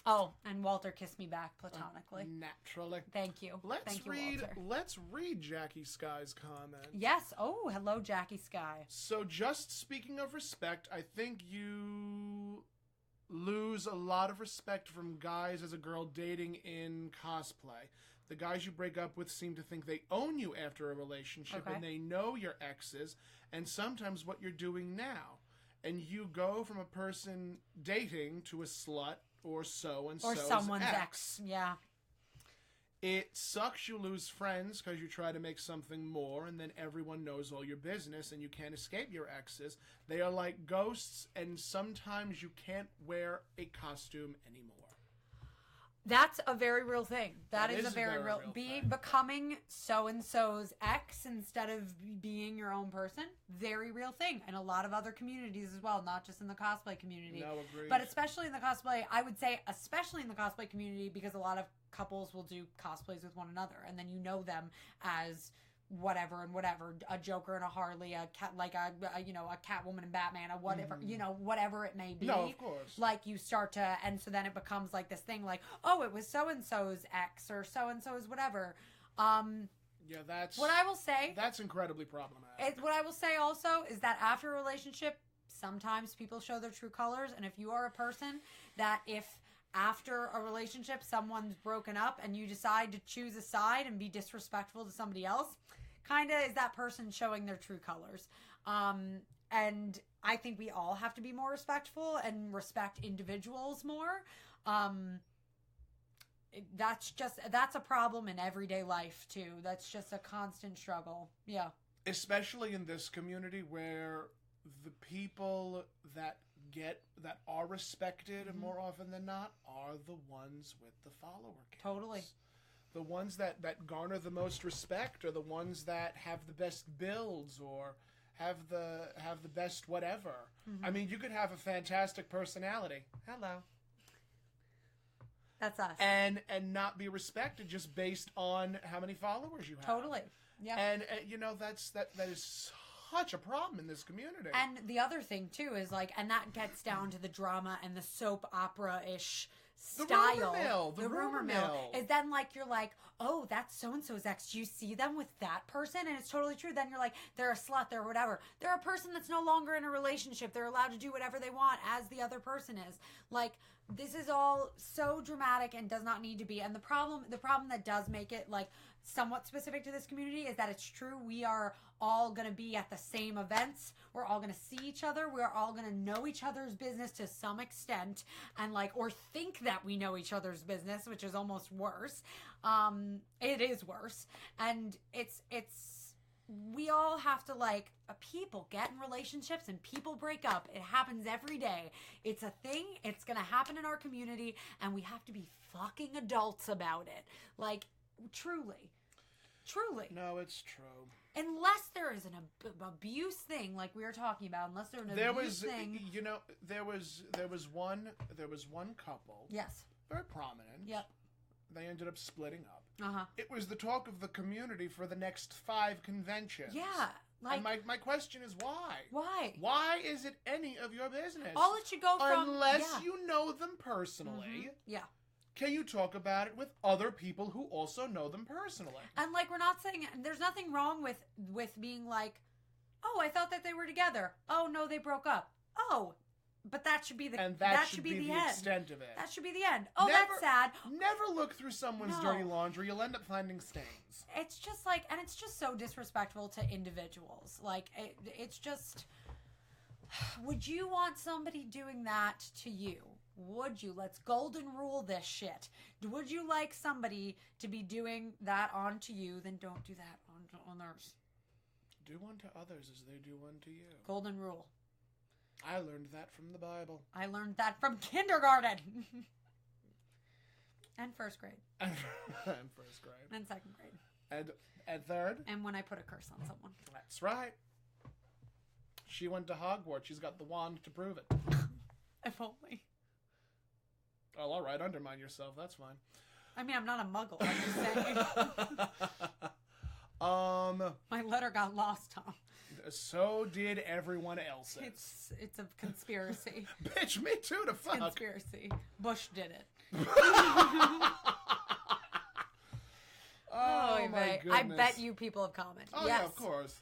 Oh, and Walter kissed me back platonically. Naturally. Thank you. Thank you, Walter. Let's read Jackie Sky's comment. Yes. Oh, hello, Jackie Sky. So just speaking of respect, I think you lose a lot of respect from guys as a girl dating in cosplay. The guys you break up with seem to think they own you after a relationship, and they know your exes and sometimes what you're doing now. And you go from a person dating to a slut or someone's ex. Yeah. It sucks you lose friends because you try to make something more, and then everyone knows all your business and you can't escape your exes. They are like ghosts, and sometimes you can't wear a costume anymore. That's a very real thing. That is a very real thing. Becoming so-and-so's ex instead of being your own person, very real thing. And a lot of other communities as well, not just in the cosplay community. No, agreed. But especially in the cosplay, I would say especially in the cosplay community, because a lot of couples will do cosplays with one another, and then you know them as whatever and whatever, a Joker and a Harley, a cat, like a Catwoman and Batman, a whatever, whatever it may be. No, of course. Like you start to, and so then it becomes like this thing, like, oh, it was so and so's ex or so and so's whatever. Yeah, that's what I will say. That's incredibly problematic. What I will say also is that after a relationship, sometimes people show their true colors, and if you are a person that if after a relationship someone's broken up and you decide to choose a side and be disrespectful to somebody else, kind of is that person showing their true colors. And I think we all have to be more respectful and respect individuals more. That's a problem in everyday life too. That's just a constant struggle. Yeah. Especially in this community where the people that are respected more often than not are the ones with the follower counts. Totally. The ones that garner the most respect are the ones that have the best builds or have the best whatever. I mean, you could have a fantastic personality. Hello. That's us. And not be respected just based on how many followers you have. Totally. Yeah. And that is such a problem in this community. And the other thing too is like, and that gets down to the drama and the soap opera-ish style. The rumor mill is then like, you're like, oh, that's so-and-so's ex. Do you see them with that person? And it's totally true. Then you're like, they're a slut, they're whatever. They're a person that's no longer in a relationship. They're allowed to do whatever they want as the other person is. Like, this is all so dramatic and does not need to be. And the problem that does make it like somewhat specific to this community is that it's true. We are all going to be at the same events. We're all going to see each other. We're all going to know each other's business to some extent, and like, or think that we know each other's business, which is almost worse. It is worse. And it's, we all have to like, people get in relationships and people break up. It happens every day. It's a thing. It's going to happen in our community, and we have to be fucking adults about it. Like, truly. No, it's true. Unless there is an abuse thing, like we were talking about, unless there's an abuse thing. You know, there was one couple. Yes. Very prominent. Yep. They ended up splitting up. Uh-huh. It was the talk of the community for the next 5 conventions. Yeah. Like, and my question is why? Why? Why is it any of your business? All it should go from... Unless you know them personally. Mm-hmm. Yeah. Can you talk about it with other people who also know them personally? And like, we're not saying... There's nothing wrong with being like, oh, I thought that they were together. Oh, no, they broke up. Oh, but that should be the... And that should be the extent of it. That should be the end. Oh, that's sad. Never look through someone's dirty laundry. You'll end up finding stains. It's just like... And it's just so disrespectful to individuals. Like, it's just... Would you want somebody doing that to you? Would you? Let's golden rule this shit. Would you like somebody to be doing that onto you? Then don't do that on others. Do unto others as they do unto you. Golden rule. I learned that from the Bible. I learned that from kindergarten. And first grade. And first grade. And second grade. And third. And when I put a curse on someone. That's right. She went to Hogwarts. She's got the wand to prove it. If only. Oh, all right. Undermine yourself. That's fine. I mean, I'm not a muggle. I'm just saying. My letter got lost, Tom. So did everyone else's. It's a conspiracy. Bitch, me too, to fuck. Conspiracy. Bush did it. Oh, my goodness. I bet you people have commented. Oh, yes. yeah, of course.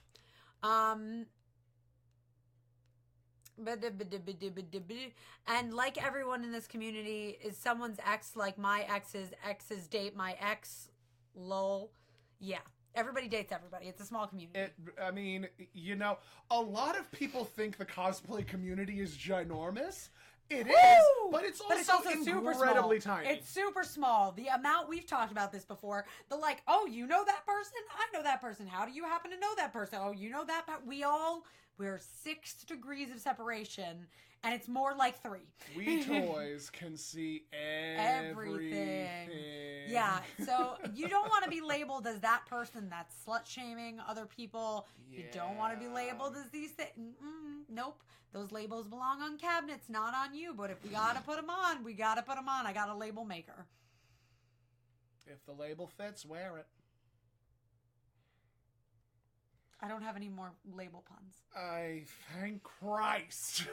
And like everyone in this community is someone's ex, like my ex's date my ex. Lol. Yeah. Everybody dates everybody. It's a small community. I mean, you know, a lot of people think the cosplay community is ginormous. It is, but it's also incredibly tiny. It's super small. The amount, we've talked about this before, the like, oh, you know that person? I know that person. How do you happen to know that person? Oh, you know that? We're 6 degrees of separation, and it's more like 3. We toys can see everything. Yeah, so you don't want to be labeled as that person that's slut-shaming other people. Yeah. You don't want to be labeled as these things. Nope. Those labels belong on cabinets, not on you. But if we got to put them on, we got to put them on. I got a label maker. If the label fits, wear it. I don't have any more label puns. I thank Christ.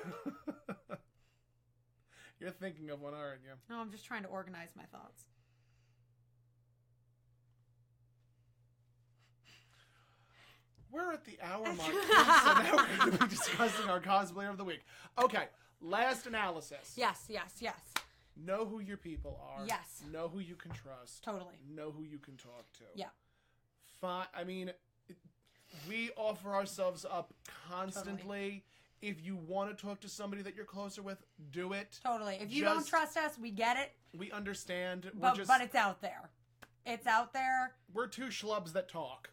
You're thinking of one, aren't you? No, I'm just trying to organize my thoughts. We're at the hour mark, so now we're going to be discussing our cosplayer of the week. Okay, last analysis. Yes. Know who your people are. Yes. Know who you can trust. Totally. Know who you can talk to. Yeah. Fine. I mean, we offer ourselves up constantly. Totally. If you want to talk to somebody that you're closer with, do it. Totally. If you don't trust us, we get it. We understand. But it's out there. It's out there. We're 2 schlubs that talk.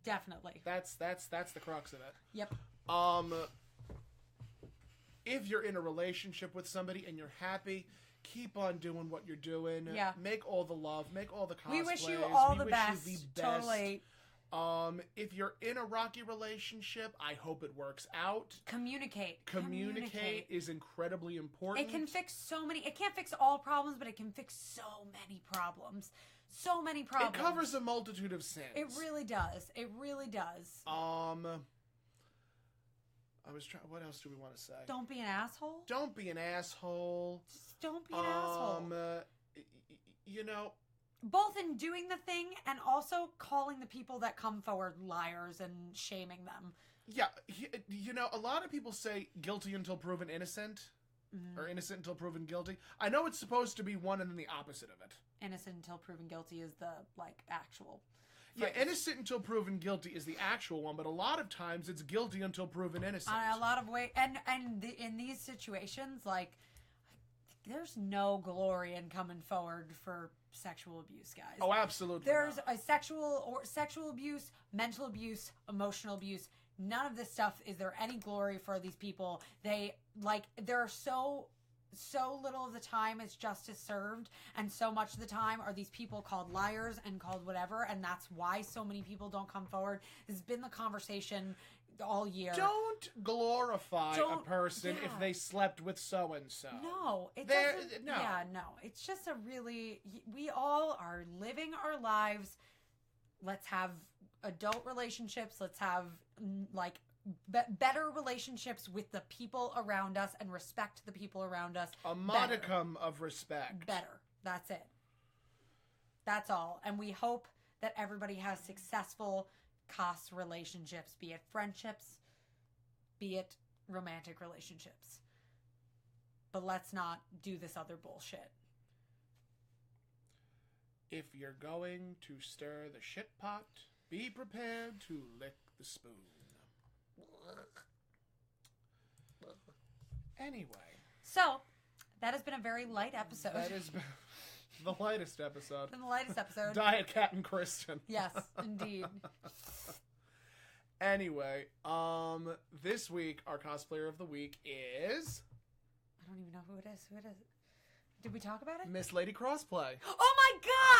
Definitely. That's the crux of it. Yep. If you're in a relationship with somebody and you're happy, keep on doing what you're doing. Yeah. Make all the love. Make all the cosplays. We wish you all the best. You the best. Totally. If you're in a rocky relationship, I hope it works out. Communicate. Communicate is incredibly important. It can fix it can't fix all problems, but it can fix so many problems. So many problems. It covers a multitude of sins. It really does. It really does. I was trying. What else do we want to say? Don't be an asshole. Don't be an asshole. Just don't be an asshole. You know, both in doing the thing and also calling the people that come forward liars and shaming them. Yeah, you know, a lot of people say guilty until proven innocent. Or innocent until proven guilty. I know it's supposed to be one and then the opposite of it. Innocent until proven guilty is the, like, actual. Yeah, innocent until proven guilty is the actual one, but a lot of times it's guilty until proven innocent. A lot of ways. And in these situations, like, there's no glory in coming forward for sexual abuse, guys. Oh, absolutely. There's a sexual abuse, mental abuse, emotional abuse. None of this stuff is there any glory for these people. They there are so little of the time is justice served, and so much of the time are these people called liars and called whatever, and that's why so many people don't come forward. This has been the conversation all year. Don't glorify a person if they slept with so and so. No, it doesn't. No. Yeah, no. It's just we all are living our lives. Let's have adult relationships. Let's have better relationships with the people around us and respect the people around us. A modicum of respect. Better. That's it. That's all. And we hope that everybody has successful COS relationships, be it friendships, be it romantic relationships. But let's not do this other bullshit. If you're going to stir the shit pot, be prepared to lick the spoon. Anyway. So, that has been a very light episode. That has been the lightest episode. The lightest episode. Diet Catt and Kristen. Yes, indeed. Anyway, this week, our cosplayer of the week is... I don't even know who it is. Who it is? Did we talk about it? Miss Lady Crossplay. Oh my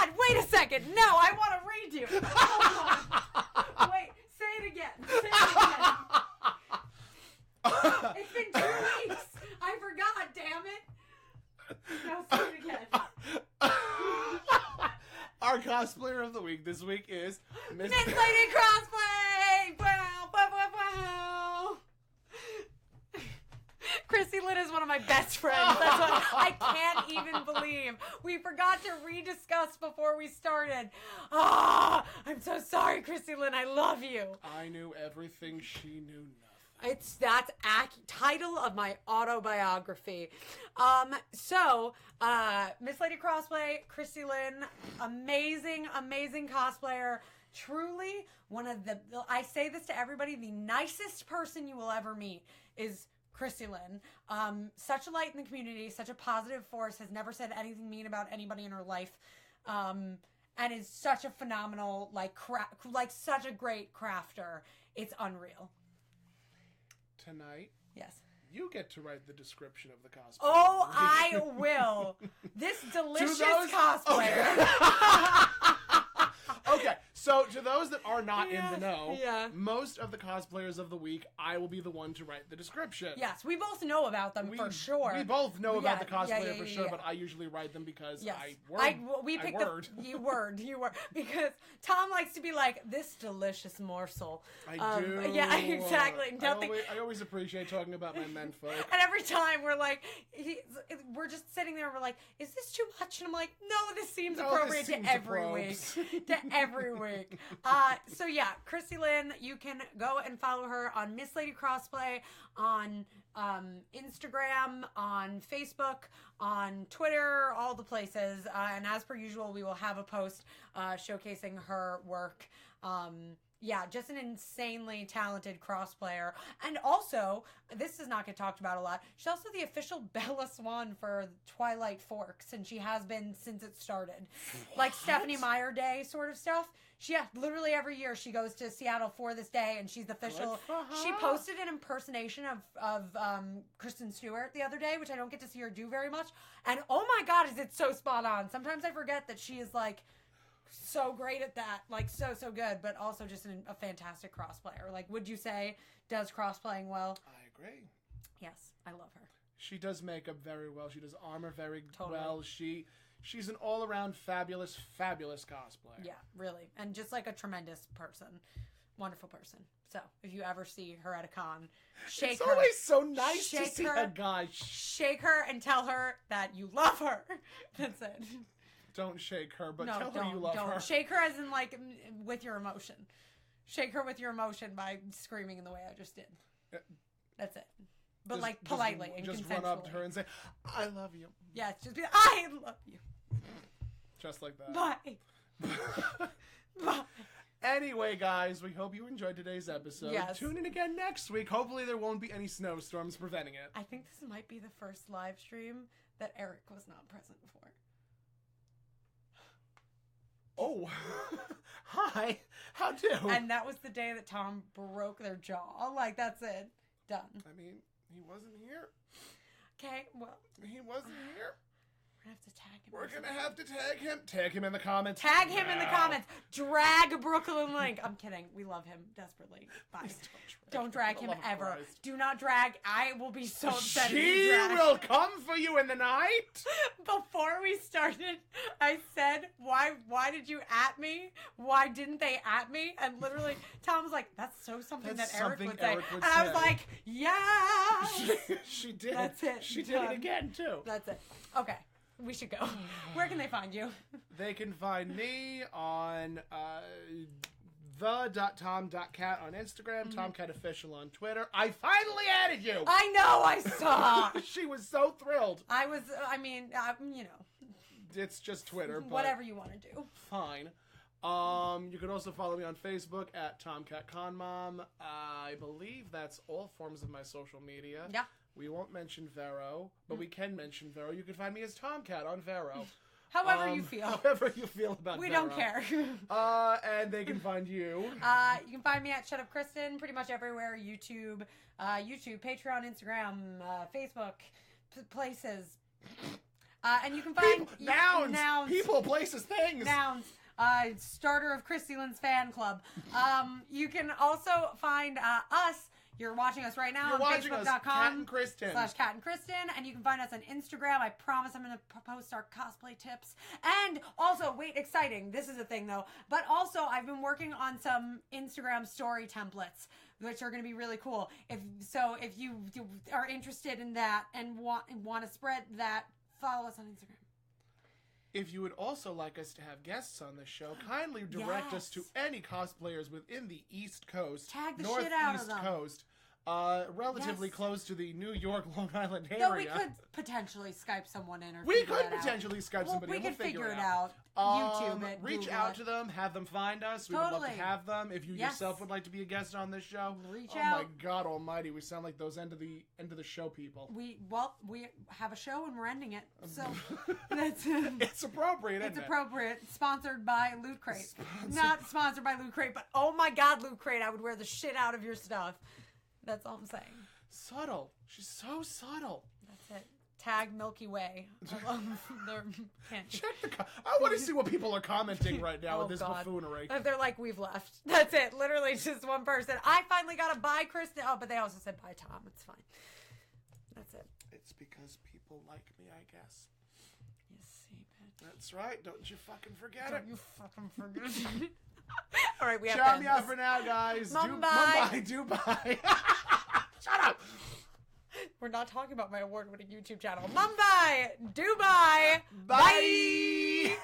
God! Wait a second. No, I want to read you. Wait, say it again. Say it again. It's been 2 weeks. I forgot, damn it. Now say it again. Our cosplayer of the week this week is Miss Lady Crossplay! Wow, wow, wow, wow. Chrissy Lynn is one of my best friends. That's what I can't even believe. We forgot to rediscuss before we started. Ah, I'm so sorry, Chrissy Lynn. I love you. I knew everything. She knew nothing. That's title of my autobiography. Miss Lady Crossplay, Chrissy Lynn, amazing cosplayer. Truly one of I say this to everybody, the nicest person you will ever meet is Chrissy Lynn. Such a light in the community, such a positive force, has never said anything mean about anybody in her life. And is such a phenomenal, such a great crafter. It's unreal. Tonight, yes, you get to write the description of the cosplay. Oh, I will. This delicious cosplayer. Okay, so to those that are not in the know, most of the cosplayers of the week, I will be the one to write the description. Yes, we both know about them for sure. We both know about the cosplayer for sure, but I usually write them because we picked the word. Because Tom likes to be like, this delicious morsel. I do. Yeah, exactly. I always appreciate talking about my menfolk. And every time we're like, we're just sitting there and we're like, is this too much? And I'm like, no, this seems appropriate to every week. To every week. So yeah, Chrissy Lynn, you can go and follow her on Miss Lady Crossplay on Instagram, on Facebook, on Twitter, all the places. And as per usual, we will have a post showcasing her work. Yeah, just an insanely talented crossplayer. And also, this does not get talked about a lot, she's also the official Bella Swan for Twilight Forks, and she has been since it started. What? Like Stephanie Meyer Day sort of stuff. Literally every year she goes to Seattle for this day, and she's the official. She posted an impersonation of Kristen Stewart the other day, which I don't get to see her do very much. And oh my God, is it so spot on. Sometimes I forget that she is like so great at that, like so good, but also just a fantastic crossplayer. Like, would you say does crossplaying well? I agree. Yes, I love her. She does makeup very well. She does armor very well. She's an all-around fabulous cosplayer. Yeah, really, and just like a tremendous person, wonderful person. So if you ever see her at a con, shake her. It's always so nice to see a guy. Shake her and tell her that you love her. That's it. Don't shake her, but tell her you love her. Shake her as in, like, with your emotion. Shake her with your emotion by screaming in the way I just did. That's it. but like politely and just consensually. run up to her and say, "I love you." Yes, just be like, I love you. Just like that. Bye. Bye. Anyway, guys, we hope you enjoyed today's episode. Yes. Tune in again next week. Hopefully there won't be any snowstorms preventing it. I think this might be the first live stream that Eric was not present for. Oh, hi. How do? And that was the day that Tom broke their jaw. Like, that's it. Done. I mean, he wasn't here. Okay, well. He wasn't here. We're going to have to tag him. We're gonna have to tag him. Tag him in the comments. Tag him in the comments. Drag Brooklyn Link. I'm kidding. We love him desperately. Bye. Don't drag him ever. Christ. Do not drag. I will be so upset. She will come for you in the night. Before we started, I said, why did you at me? Why didn't they at me? And literally, Tom was like, that's so something that Eric would say. And I was like, yeah. She did. That's it. She did it again, too. That's it. Okay. We should go. Where can they find you? They can find me on the.tom.cat on Instagram, TomCatOfficial on Twitter. I finally added you! I know, I saw! She was so thrilled. You know. It's just Twitter. But whatever you want to do. Fine. You can also follow me on Facebook at TomCatConMom. I believe that's all forms of my social media. Yeah. We won't mention Vero, but we can mention Vero. You can find me as Tomcat on Vero. However you feel. However you feel about We Vero. don't care. And they can find you. You can find me at Shut Up Kristen pretty much everywhere. YouTube, Patreon, Instagram, Facebook, places. And you can find... Nouns. People, places, things. Nouns. Starter of Christy Lynn's fan club. You can also find us. You're watching us right now on Facebook.com /Catt and Kristen. And you can find us on Instagram. I promise I'm going to post our cosplay tips. And also, wait, exciting. This is a thing, though. But also, I've been working on some Instagram story templates, which are going to be really cool. If you are interested in that and want to spread that, follow us on Instagram. If you would also like us to have guests on this show, kindly direct us to any cosplayers within the East Coast, Tag the shit out of them. Coast, relatively close to the New York, Long Island area. Though we could potentially Skype someone in, or we could potentially Skype somebody. We and could figure it out. YouTube it. Reach Google out it. to them. Have them find us. We would love to have them. If you yourself would like to be a guest on this show, reach out. Oh my God Almighty, we sound like those end of the show people. We have a show and we're ending it, so that's it's appropriate. It's appropriate. Sponsored by Loot Crate. Not sponsored by Loot Crate, but oh my God, Loot Crate! I would wear the shit out of your stuff. That's all I'm saying. Subtle. She's so subtle. That's it. Tag Milky Way. I love their Check I want to see what people are commenting right now with this buffoonery. They're like, we've left. That's it. Literally just one person. I finally got to buy Kristen. Oh, but they also said bye Tom. It's fine. That's it. It's because people like me, I guess. You see, bitch. That's right. Don't you fucking forget it. Don't you fucking forget it. All right, we have Ciao me out for now, guys. Mumbai. Dubai. Shut up. We're not talking about my award-winning YouTube channel. Mumbai, Dubai. Bye.